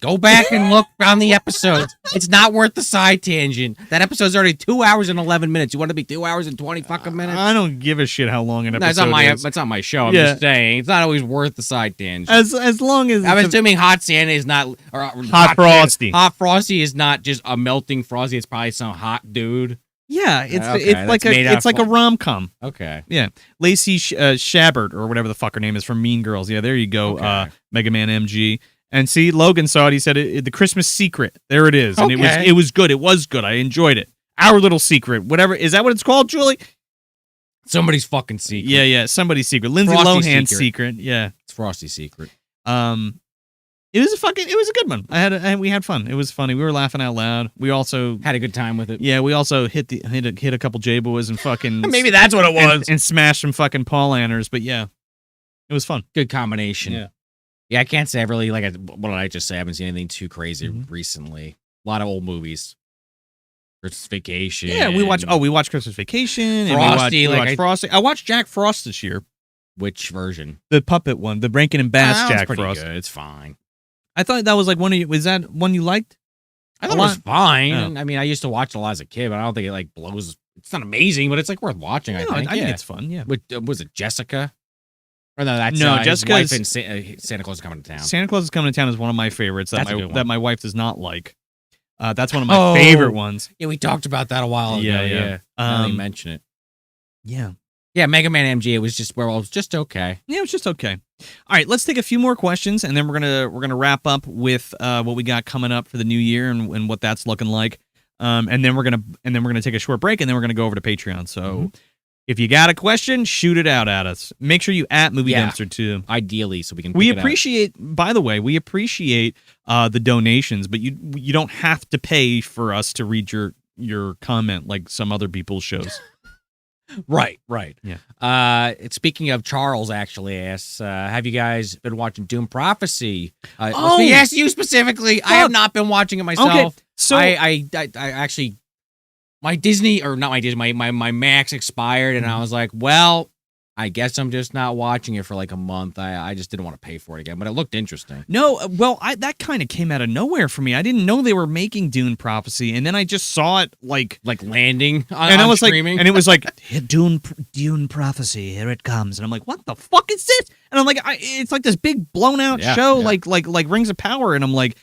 Speaker 2: Go back and look on the episodes. It's not worth the side tangent. That episode's already 2 hours and 11 minutes. You want it to be 2 hours and 20 fucking minutes?
Speaker 1: I don't give a shit how long an episode
Speaker 2: No,
Speaker 1: is.
Speaker 2: it's not my show. I'm
Speaker 1: Yeah.
Speaker 2: just saying it's not always worth the side tangent.
Speaker 1: As long as
Speaker 2: I'm
Speaker 1: it's
Speaker 2: assuming Hot Santa is not or
Speaker 1: Hot Frosty.
Speaker 2: Hot Frosty is not just a melting Frosty. It's probably some hot dude.
Speaker 1: yeah, it's
Speaker 2: Okay,
Speaker 1: like
Speaker 2: that's made
Speaker 1: it's
Speaker 2: out
Speaker 1: like a rom-com.
Speaker 2: Okay.
Speaker 1: Yeah, Lacey Chabert or whatever the fuck her name is from Mean Girls. Yeah, there you go.
Speaker 2: Okay.
Speaker 1: Mega Man MG. And see, Logan saw it. He said, "The Christmas Secret." There it is, and
Speaker 2: Okay.
Speaker 1: it was good. It was good. I enjoyed it. Our little secret, whatever. Is that what it's called, Julie?
Speaker 2: Somebody's fucking secret.
Speaker 1: Yeah. Somebody's secret. Lindsay
Speaker 2: Frosty's
Speaker 1: Lohan's
Speaker 2: secret.
Speaker 1: secret. Yeah.
Speaker 2: It's Frosty's secret.
Speaker 1: It was a good one. We had fun. It was funny. We were laughing out loud. We also
Speaker 2: Had a good time with it.
Speaker 1: we also hit a couple J boys and fucking
Speaker 2: Maybe that's what it was.
Speaker 1: and smashed some fucking Paul Anners. But yeah, it was fun.
Speaker 2: Good combination.
Speaker 1: Yeah.
Speaker 2: Yeah, I can't say I've really what did I just say? I haven't seen anything too crazy
Speaker 1: Mhm.
Speaker 2: recently. A lot of old movies. Christmas Vacation.
Speaker 1: Yeah, we watched Christmas Vacation and
Speaker 2: Frosty,
Speaker 1: we watched Frosty. I watched Jack Frost this year.
Speaker 2: Which version?
Speaker 1: The puppet one, the Rankin and Bass
Speaker 2: Ah, that was
Speaker 1: Jack
Speaker 2: pretty
Speaker 1: Frost.
Speaker 2: good. It's fine.
Speaker 1: I thought that was like one of you. Was that one you liked?
Speaker 2: I thought
Speaker 1: A
Speaker 2: it was
Speaker 1: lot-
Speaker 2: fine.
Speaker 1: Oh.
Speaker 2: I mean, I used to watch it a lot as a kid, but I don't think it like blows. It's not amazing, but it's like worth watching. I
Speaker 1: No,
Speaker 2: think.
Speaker 1: I think it's fun. Yeah.
Speaker 2: Was it Jessica? Or no, that's
Speaker 1: No,
Speaker 2: his
Speaker 1: Jessica
Speaker 2: wife
Speaker 1: is-
Speaker 2: in Santa Claus is Coming to Town.
Speaker 1: Santa Claus is Coming to Town is one of my favorites
Speaker 2: That's a good one.
Speaker 1: that my wife does not like. That's one of my
Speaker 2: Oh.
Speaker 1: favorite ones.
Speaker 2: Yeah, we talked about that a while ago.
Speaker 1: Yeah,
Speaker 2: Yeah,
Speaker 1: yeah.
Speaker 2: yeah. Now that you
Speaker 1: Um,
Speaker 2: mention it.
Speaker 1: Yeah.
Speaker 2: Yeah, Mega Man MG. It was just it was just okay.
Speaker 1: Yeah, it was just okay. All right, let's take a few more questions, and then we're gonna wrap up with what we got coming up for the new year and what that's looking like. And then we're gonna take a short break, and then we're gonna go over to Patreon. So if you got a question, shoot it out at us. Make sure you at Movie
Speaker 2: Yeah.
Speaker 1: Dumpster too.
Speaker 2: Ideally, so we can.
Speaker 1: We
Speaker 2: pick it out.
Speaker 1: appreciate, by the way, the donations, but you don't have to pay for us to read your comment like some other people's shows.
Speaker 2: Right.
Speaker 1: Yeah.
Speaker 2: Speaking of, Charles actually asks, have you guys been watching Doom Prophecy?
Speaker 1: Oh!
Speaker 2: Yes, you specifically. I have not been watching it myself.
Speaker 1: Okay, so
Speaker 2: I actually my Disney, or not my Disney, my Max expired, and I was like, well, I guess I'm just not watching it for like a month. I just didn't want to pay for it again, but it looked interesting.
Speaker 1: No, well, that kind of came out of nowhere for me. I didn't know they were making Dune Prophecy, and then I just saw it like
Speaker 2: landing on,
Speaker 1: and I was
Speaker 2: streaming.
Speaker 1: Like, and it was like Dune Prophecy, here it comes, and I'm like, what the fuck is this? And I'm like, it's like this big blown out show, like Rings of Power, and I'm like,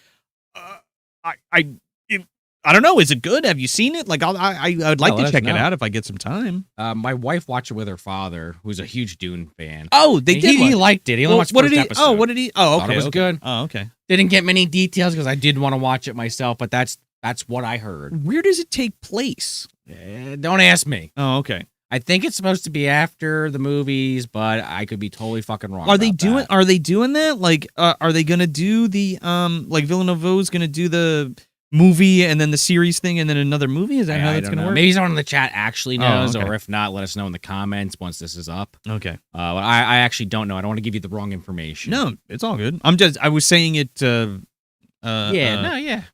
Speaker 1: I don't know. Is it good? Have you seen it? Like, I'd like to check it out if I get some time.
Speaker 2: My wife watched it with her father, who's a huge Dune fan.
Speaker 1: Oh, they did.
Speaker 2: He liked it. He only watched the first episode.
Speaker 1: Oh, what did he? Oh, okay.
Speaker 2: Thought it was good.
Speaker 1: Oh, okay.
Speaker 2: Didn't get many details because I did want to watch it myself, but that's what I heard.
Speaker 1: Where does it take place?
Speaker 2: Don't ask me.
Speaker 1: Oh, okay.
Speaker 2: I think it's supposed to be after the movies, but I could be totally fucking wrong.
Speaker 1: Are they doing that? Like, are they gonna do the like Villeneuve's gonna do the movie and then the series thing and then another movie? Is that how that's gonna work?
Speaker 2: Maybe someone in the chat actually knows, or if not, let us know in the comments once this is up.
Speaker 1: Okay.
Speaker 2: But I actually don't know. I don't want to give you the wrong information.
Speaker 1: No, it's all good. I was saying it.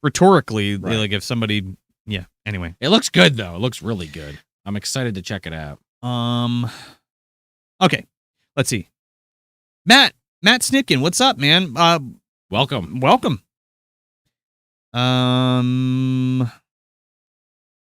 Speaker 1: Rhetorically,
Speaker 2: right.
Speaker 1: Like if somebody. Yeah. Anyway,
Speaker 2: it looks good though. It looks really good. I'm excited to check it out.
Speaker 1: Okay. Let's see. Matt Snitkin, what's up, man?
Speaker 2: Welcome.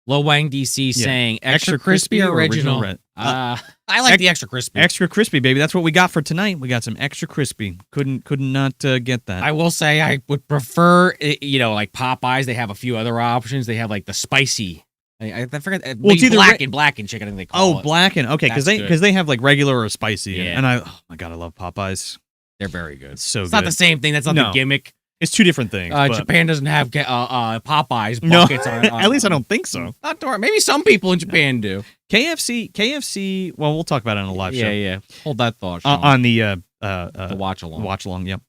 Speaker 2: Low Wang DC saying extra crispy original. I like the extra crispy.
Speaker 1: Extra crispy, baby. That's what we got for tonight. We got some extra crispy. Could not get that.
Speaker 2: I will say I would prefer, like Popeyes. They have a few other options. They have like the spicy. I forget. Well, it's either blackened chicken. I think they call it.
Speaker 1: Blackened. Okay, because they have like regular or spicy.
Speaker 2: Yeah.
Speaker 1: And oh my god, I love Popeyes.
Speaker 2: They're very good.
Speaker 1: It's good.
Speaker 2: Not the same thing. That's not the gimmick.
Speaker 1: It's two different things.
Speaker 2: Japan doesn't have Popeyes buckets on.
Speaker 1: At least I don't think so.
Speaker 2: Not to, maybe some people in Japan do.
Speaker 1: KFC. Well, we'll talk about it on a live show.
Speaker 2: Yeah. Hold that thought, Sean.
Speaker 1: On the
Speaker 2: watch along.
Speaker 1: Watch along. Yep.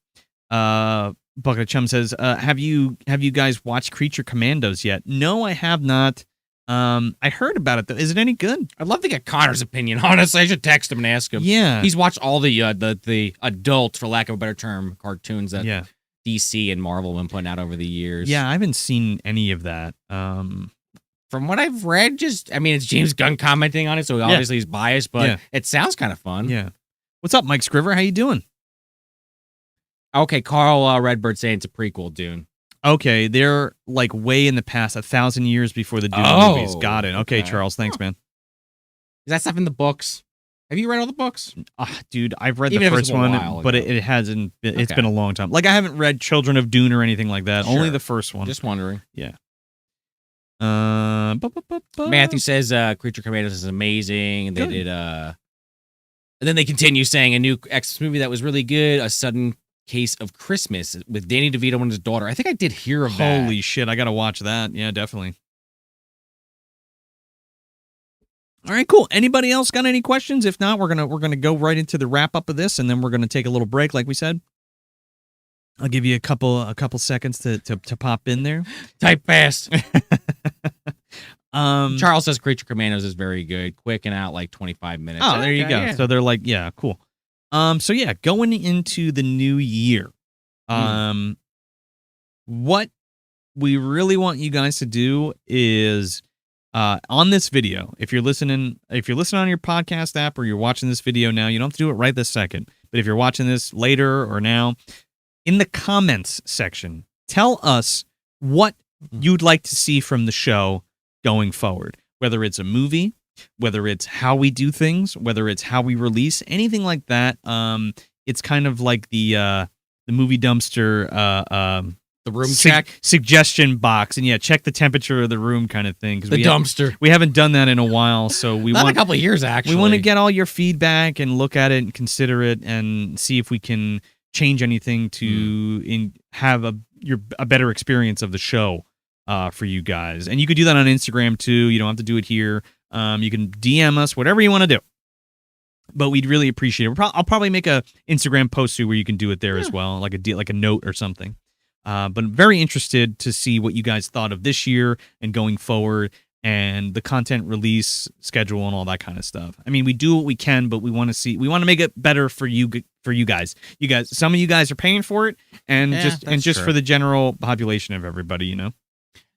Speaker 1: Bucket of Chum says, "Have you guys watched Creature Commandos yet?" No, I have not. I heard about it though. Is it any good?
Speaker 2: I'd love to get Connor's opinion. Honestly, I should text him and ask him.
Speaker 1: Yeah,
Speaker 2: he's watched all the adult, for lack of a better term, cartoons that DC and Marvel have been putting out over the years.
Speaker 1: Yeah, I haven't seen any of that.
Speaker 2: From what I've read, it's James Gunn commenting on it, so obviously he's biased, but it sounds kind of fun.
Speaker 1: Yeah. What's up, Mike Scriver? How you doing?
Speaker 2: Okay, Carl Redbird saying it's a prequel, Dune.
Speaker 1: Okay, they're like way in the past, 1,000 years before the Dune movies. Got it. Okay, Charles, thanks, man.
Speaker 2: Is that stuff in the books? Have you read all the books?
Speaker 1: Dude, I've read the first one, but it hasn't. It's been a long time. Like I haven't read Children of Dune or anything like that. Sure. Only the first one.
Speaker 2: Just wondering.
Speaker 1: Yeah.
Speaker 2: Matthew says Creature Commandos is amazing, and they did. And then they continue saying a new X movie that was really good. A Sudden Case of Christmas with Danny DeVito and his daughter. I think I did hear of that.
Speaker 1: Holy shit, I gotta watch that. Yeah, definitely. All right, cool. Anybody else got any questions? If not, we're gonna go right into the wrap up of this, and then we're gonna take a little break, like we said. I'll give you a couple seconds to pop in there.
Speaker 2: Type fast. Charles says Creature Commandos is very good, quick and out, like 25 minutes.
Speaker 1: Oh, there you go. Yeah. So they're like, yeah, cool. So yeah, going into the new year, what we really want you guys to do is, on this video, if you're listening on your podcast app or you're watching this video now, you don't have to do it right this second. But if you're watching this later or now, in the comments section, tell us what you'd like to see from the show going forward, whether it's a movie, whether it's how we do things, whether it's how we release, anything like that. It's kind of like the movie dumpster,
Speaker 2: the room check
Speaker 1: suggestion box, and check the temperature of the room kind of thing.
Speaker 2: The dumpster.
Speaker 1: We haven't done that in a while, so we want
Speaker 2: a couple of years actually.
Speaker 1: We want to get all your feedback and look at it and consider it and see if we can change anything to have a better experience of the show for you guys. And you could do that on Instagram too. You don't have to do it here. You can DM us, whatever you want to do. But we'd really appreciate it. I'll probably make a Instagram post too where you can do it there as well, like a note or something. But I'm very interested to see what you guys thought of this year and going forward, and the content release schedule and all that kind of stuff. I mean, we do what we can, but we want to make it better for you guys. You guys, some of you guys are paying for it, and just
Speaker 2: true.
Speaker 1: for the general population of everybody,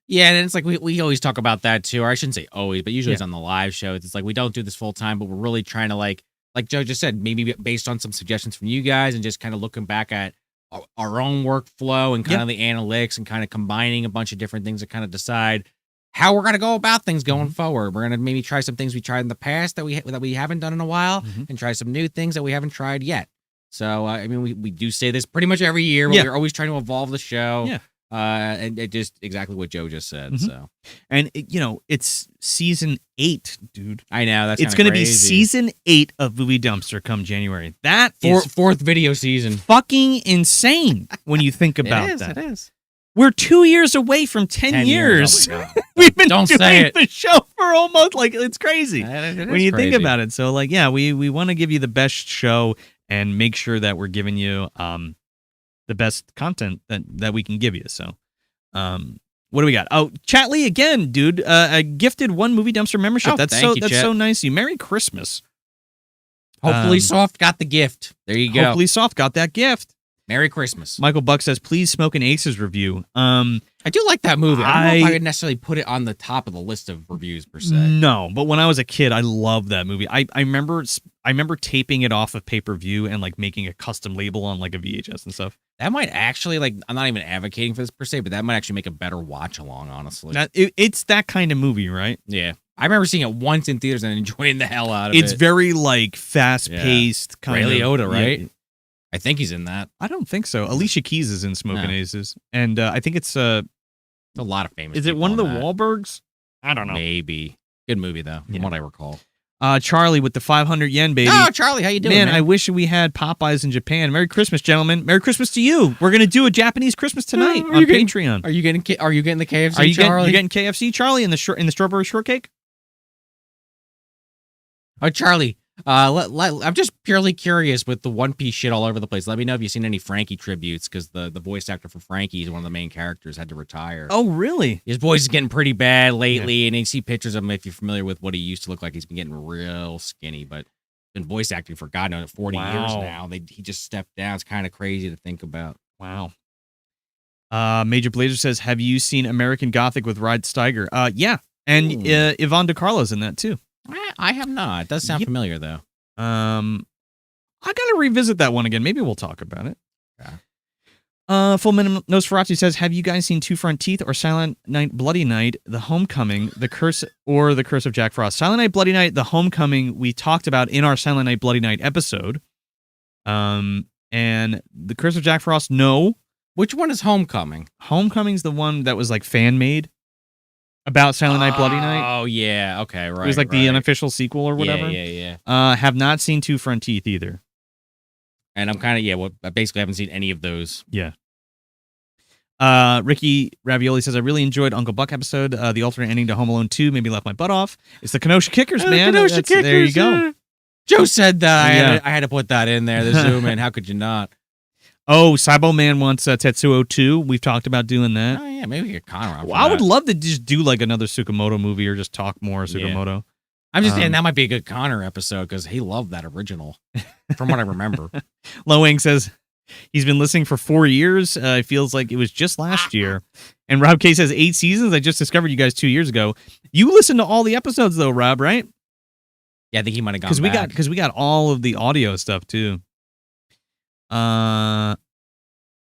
Speaker 2: Yeah, and it's like we always talk about that too, or I shouldn't say always, but usually it's on the live show. It's like we don't do this full time, but we're really trying to like Joe just said, maybe based on some suggestions from you guys and just kind of looking back at our own workflow and kind of the analytics and kind of combining a bunch of different things to kind of decide how we're going to go about things going forward. We're going to maybe try some things we tried in the past that we haven't done in a while and try some new things that we haven't tried yet. So, I mean, we do say this pretty much every year, but we're always trying to evolve the show. Yeah. And it just exactly what Joe just said. So,
Speaker 1: and it's season 8, dude.
Speaker 2: I know
Speaker 1: it's going to be season 8 of Movie Dumpster come January. That is
Speaker 2: fourth video season.
Speaker 1: Fucking insane when you think about that.
Speaker 2: It is.
Speaker 1: We're 2 years away from 10 years.
Speaker 2: Oh
Speaker 1: We've been doing the show for almost it's crazy when you think about it. So we want to give you the best show and make sure that we're giving you the best content that we can give you. So, what do we got? Oh, Chatley again, dude. I gifted 1 Movie Dumpster membership. That's so nice of you. Merry Christmas.
Speaker 2: Hopefully, Soft got the gift. There you go.
Speaker 1: Hopefully, Soft got that gift.
Speaker 2: Merry Christmas.
Speaker 1: Michael Buck says, "Please Smoke and Aces review."
Speaker 2: I do like that movie. I don't know if I would necessarily put it on the top of the list of reviews per se.
Speaker 1: No, but when I was a kid, I loved that movie. I remember taping it off of pay-per-view and making a custom label on a VHS and stuff.
Speaker 2: That might actually I'm not even advocating for this per se, but that might actually make a better watch along, honestly.
Speaker 1: It's that kind of movie, right?
Speaker 2: Yeah. I remember seeing it once in theaters and enjoying the hell out of it.
Speaker 1: It's very fast-paced kind
Speaker 2: Ray
Speaker 1: of.
Speaker 2: Liotta, right? Yeah. I think he's in that.
Speaker 1: I don't think so. Alicia Keys is in Smoking Aces, and I think it's a
Speaker 2: lot of famous.
Speaker 1: Is it one of the Wahlbergs? I don't know.
Speaker 2: Maybe. Good movie though, from what I recall.
Speaker 1: Charlie with the 500 yen, baby.
Speaker 2: Oh, Charlie, how you doing, man?
Speaker 1: I wish we had Popeyes in Japan. Merry Christmas, gentlemen. Merry Christmas to you. We're gonna do a Japanese Christmas tonight on Patreon.
Speaker 2: Are you getting the KFC?
Speaker 1: Charlie? You getting KFC, Charlie, in the strawberry shortcake?
Speaker 2: Oh, Charlie. I'm just purely curious with the One Piece shit all over the place. Let me know if you've seen any Frankie tributes, because the voice actor for Frankie is one of the main characters, had to retire.
Speaker 1: Oh, really?
Speaker 2: His voice is getting pretty bad lately, and you see pictures of him if you're familiar with what he used to look like. He's been getting real skinny, but been voice acting for God knows 40 years now. He just stepped down. It's kind of crazy to think about.
Speaker 1: Wow. Major Blazer says, "Have you seen American Gothic with Rod Steiger?" Yeah, and Yvonne DiCarlo's in that too.
Speaker 2: I have not. It does sound familiar, though.
Speaker 1: I gotta revisit that one again. Maybe we'll talk about it. Yeah. Full Minimum Nosferatu says, "Have you guys seen Two Front Teeth or Silent Night, Bloody Night, The Homecoming, The Curse of Jack Frost?" Silent Night, Bloody Night, The Homecoming we talked about in our Silent Night, Bloody Night episode. And The Curse of Jack Frost, no.
Speaker 2: Which one is Homecoming?
Speaker 1: Homecoming's the one that was fan made. About Silent Night, Bloody Night.
Speaker 2: Oh, yeah. Okay, right.
Speaker 1: It was the unofficial sequel or whatever.
Speaker 2: Yeah.
Speaker 1: Have not seen Two Front Teeth either.
Speaker 2: And I'm kind of, I basically haven't seen any of those.
Speaker 1: Yeah. Ricky Ravioli says, "I really enjoyed Uncle Buck episode. The alternate ending to Home Alone 2 made me laugh my butt off. It's the Kenosha Kickers, man.
Speaker 2: Kenosha Kickers,
Speaker 1: there you go.
Speaker 2: Joe said that. I had to put that in there. The zoom in. How could you not?
Speaker 1: Oh, Cybo Man wants Tetsuo 2. We've talked about doing that.
Speaker 2: Oh, yeah. Maybe we get Connor on.
Speaker 1: I would love to just do another Tsukamoto movie or just talk more Tsukamoto. Yeah.
Speaker 2: I'm just saying that might be a good Connor episode because he loved that original, from what I remember.
Speaker 1: Loang says he's been listening for 4 years. It feels like it was just last year. And Rob K says 8 seasons. I just discovered you guys 2 years ago. You listened to all the episodes though, Rob, right?
Speaker 2: Yeah, I think he might have gone back.
Speaker 1: Because we got all of the audio stuff too.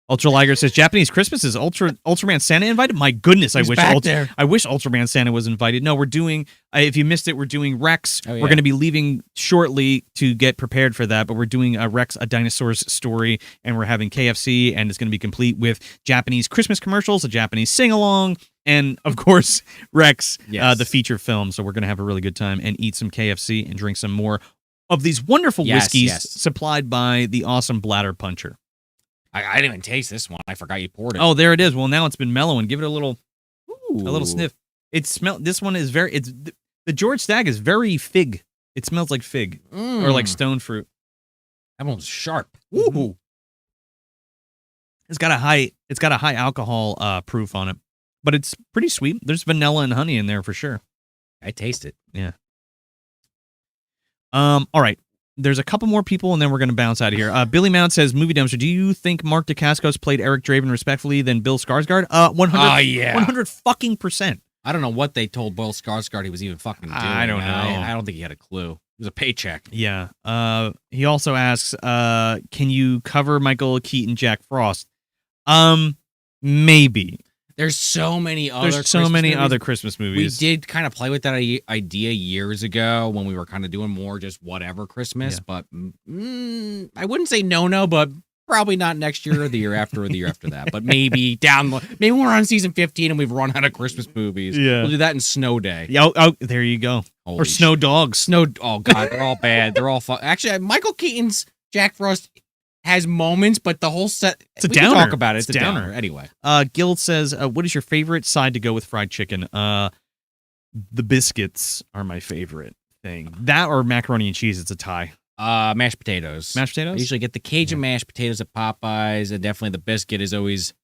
Speaker 1: Ultra Liger says Japanese Christmas is Ultraman Santa invited. My goodness, I wish Ultraman Santa was invited. No, we're doing. If you missed it, we're doing Rex. Oh, yeah. We're going to be leaving shortly to get prepared for that. But we're doing a Rex, a dinosaur's story, and we're having KFC, and it's going to be complete with Japanese Christmas commercials, a Japanese sing along, and of course Rex, the feature film. So we're going to have a really good time and eat some KFC and drink some more of these wonderful whiskeys supplied by the awesome Bladder Puncher.
Speaker 2: I didn't even taste this one. I forgot you poured it.
Speaker 1: Oh, there it is. Well, now it's been mellowing. Give it a little sniff. This one is the George Stagg is very fig. It smells like fig or like stone fruit.
Speaker 2: That one's sharp.
Speaker 1: Ooh. It's got a high alcohol proof on it, but it's pretty sweet. There's vanilla and honey in there for sure.
Speaker 2: I taste it.
Speaker 1: Yeah. All right. there's a couple more people, and then we're going to bounce out of here. Billy Mount says, Movie Dumpster, do you think Mark Dacascos played Eric Draven respectfully than Bill Skarsgård? 100,
Speaker 2: yeah.
Speaker 1: 100%.
Speaker 2: I don't know what they told Bill Skarsgård he was even fucking doing.
Speaker 1: I don't know.
Speaker 2: I don't think he had a clue. It was a paycheck.
Speaker 1: Yeah. He also asks, can you cover Michael Keaton, Jack Frost? Maybe.
Speaker 2: There's so many other Christmas movies. We did kind of play with that idea years ago when we were kind of doing more just whatever Christmas, but I wouldn't say no, but probably not next year or the year after or the year after that. But maybe maybe we're on season 15 and we've run out of Christmas movies.
Speaker 1: Yeah.
Speaker 2: We'll do that in Snow Day.
Speaker 1: Yeah, there you go.
Speaker 2: Holy
Speaker 1: or Snow Dogs.
Speaker 2: Oh God, they're all bad. They're all fun. Actually, Michael Keaton's Jack Frost has moments, but the whole set.
Speaker 1: It's a
Speaker 2: we
Speaker 1: downer.
Speaker 2: Can talk about it. It's a downer. Anyway,
Speaker 1: Guild says, "What is your favorite side to go with fried chicken?" The biscuits are my favorite thing. That or macaroni and cheese. It's a tie.
Speaker 2: Mashed potatoes.
Speaker 1: Mashed potatoes.
Speaker 2: I usually get the Cajun mashed potatoes at Popeyes, and definitely the biscuit is always.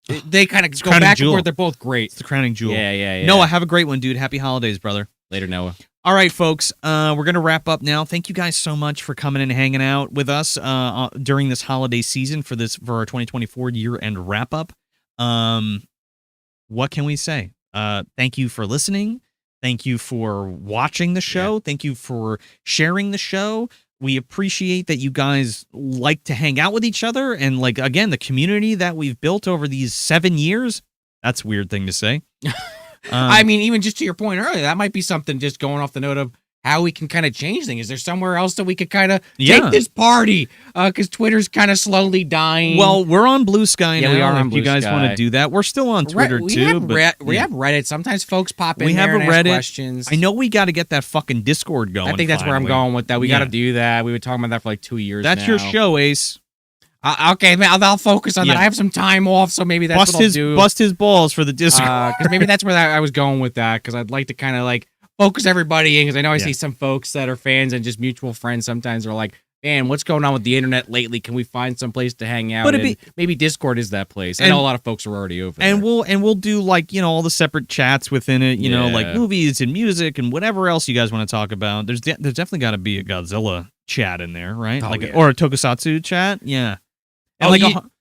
Speaker 2: They kind of go back and forth. They're both great.
Speaker 1: It's the crowning jewel.
Speaker 2: Yeah.
Speaker 1: Noah, have a great one, dude. Happy holidays, brother.
Speaker 2: Later, Noah.
Speaker 1: All right, folks, we're going to wrap up now. Thank you guys so much for coming and hanging out with us during this holiday season for our 2024 year-end wrap-up. What can we say? Thank you for listening. Thank you for watching the show. Yeah. Thank you for sharing the show. We appreciate that you guys like to hang out with each other. And, again, the community that we've built over these 7 years, that's a weird thing to say.
Speaker 2: I mean, even just to your point earlier, that might be something just going off the note of how we can kind of change things. Is there somewhere else that we could kind of take this party? Because Twitter's kind of slowly dying.
Speaker 1: Well, we're on Blue Sky now.
Speaker 2: We are on Blue
Speaker 1: Sky. If you guys want to do that, we're still on Twitter too.
Speaker 2: We have Reddit. Sometimes folks pop in.
Speaker 1: We have
Speaker 2: there
Speaker 1: a
Speaker 2: and
Speaker 1: Reddit.
Speaker 2: Ask questions.
Speaker 1: I know we got to get that fucking Discord going.
Speaker 2: I think that's where I'm going with that. We got to do that. We were talking about that for like 2 years.
Speaker 1: That's your show, Ace.
Speaker 2: Okay, I'll focus on that. I have some time off, so maybe that's what I'll do.
Speaker 1: Bust his balls for the Discord.
Speaker 2: Because maybe that's where I was going with that, because I'd like to kind of focus everybody in, because I know I see some folks that are fans and just mutual friends sometimes are like, man, what's going on with the internet lately? Can we find some place to hang out? Maybe Discord is that place. I know a lot of folks are already over there.
Speaker 1: And we'll do all the separate chats within it, like movies and music and whatever else you guys want to talk about. There's definitely got to be a Godzilla chat in there, right? Or a Tokusatsu chat. Yeah. And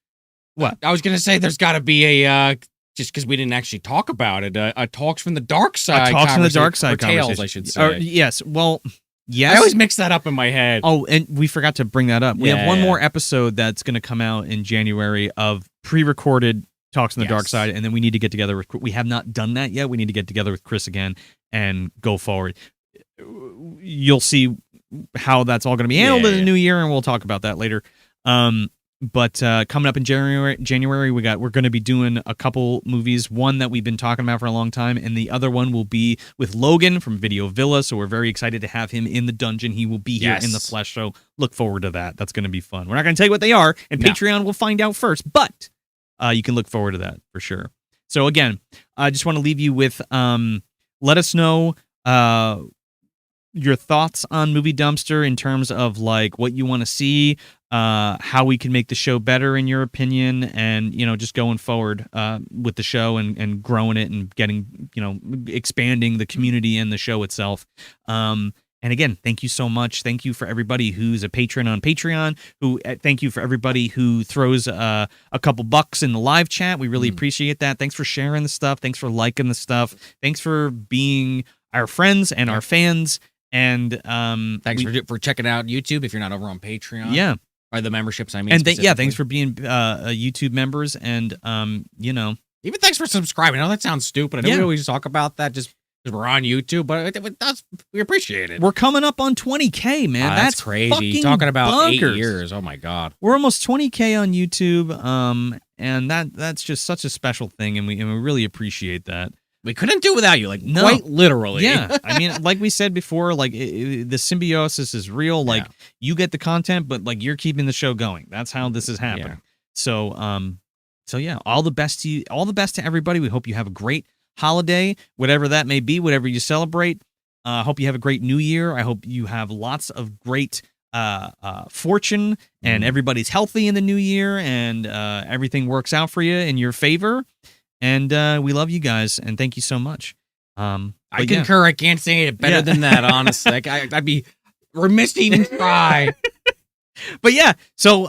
Speaker 1: what?
Speaker 2: I was gonna say there's got to be a just because we didn't actually talk about it. A talks from the dark side.
Speaker 1: Talks from the dark side.
Speaker 2: Tales, I should say.
Speaker 1: Yes. Well, yes.
Speaker 2: I always mix that up in my head.
Speaker 1: Oh, and we forgot to bring that up. We have one more episode that's going to come out in January of pre-recorded talks from the dark side, and then we need to get together with. We have not done that yet. We need to get together with Chris again and go forward. You'll see how that's all going to be handled in the new year, and we'll talk about that later. But coming up in January, we're going to be doing a couple movies. One that we've been talking about for a long time, and the other one will be with Logan from Video Villa. So we're very excited to have him in the dungeon. He will be here in the flesh. So look forward to that. That's going to be fun. We're not going to tell you what they are, and Patreon will find out first. But you can look forward to that for sure. So again, I just want to leave you with let us know your thoughts on Movie Dumpster in terms of what you want to see, how we can make the show better in your opinion, and just going forward with the show and growing it and getting expanding the community and the show itself. And again, thank you so much. Thank you for everybody who's a patron on Patreon. Thank you for everybody who throws a couple bucks in the live chat. We really appreciate that. Thanks for sharing the stuff. Thanks for liking the stuff. Thanks for being our friends and our fans. And
Speaker 2: thanks for checking out YouTube if you're not over on Patreon.
Speaker 1: Yeah.
Speaker 2: Or the memberships, I mean.
Speaker 1: And thanks for being YouTube members. And, even
Speaker 2: thanks for subscribing. I know that sounds stupid. I know we always talk about that just because we're on YouTube, but we appreciate it.
Speaker 1: We're coming up on 20K, man. That's
Speaker 2: crazy. Talking about
Speaker 1: bonkers.
Speaker 2: 8 years. Oh, my God.
Speaker 1: We're almost 20K on YouTube. And that's just such a special thing. And we really appreciate that.
Speaker 2: We couldn't do without you, quite literally.
Speaker 1: Yeah. I mean, like we said before, the symbiosis is real. You get the content, but you're keeping the show going. That's how this is happening. Yeah. So yeah, all the best to you, all the best to everybody. We hope you have a great holiday, whatever that may be, whatever you celebrate. I hope you have a great new year. I hope you have lots of great fortune and everybody's healthy in the new year and everything works out for you in your favor. And we love you guys, and thank you so much.
Speaker 2: I concur. I can't say it better than that, honestly. I'd be remiss to even try.
Speaker 1: But yeah, so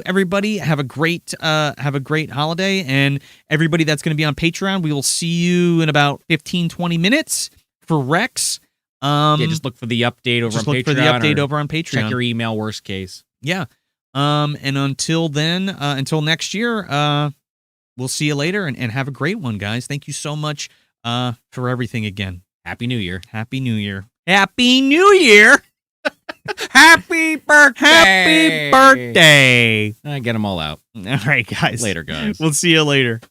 Speaker 1: everybody have a great holiday, and everybody that's going to be on Patreon, we will see you in about 15-20 minutes for Rex.
Speaker 2: Just look for the update over on Patreon.
Speaker 1: Just look for the update over on Patreon.
Speaker 2: Check your email, worst case.
Speaker 1: Yeah. And until then, until next year, we'll see you later, and have a great one, guys. Thank you so much for everything again.
Speaker 2: Happy New Year.
Speaker 1: Happy New Year. Happy New Year.
Speaker 2: Happy birthday.
Speaker 1: Happy birthday.
Speaker 2: I get them all out.
Speaker 1: All right, guys.
Speaker 2: Later, guys.
Speaker 1: We'll see you later.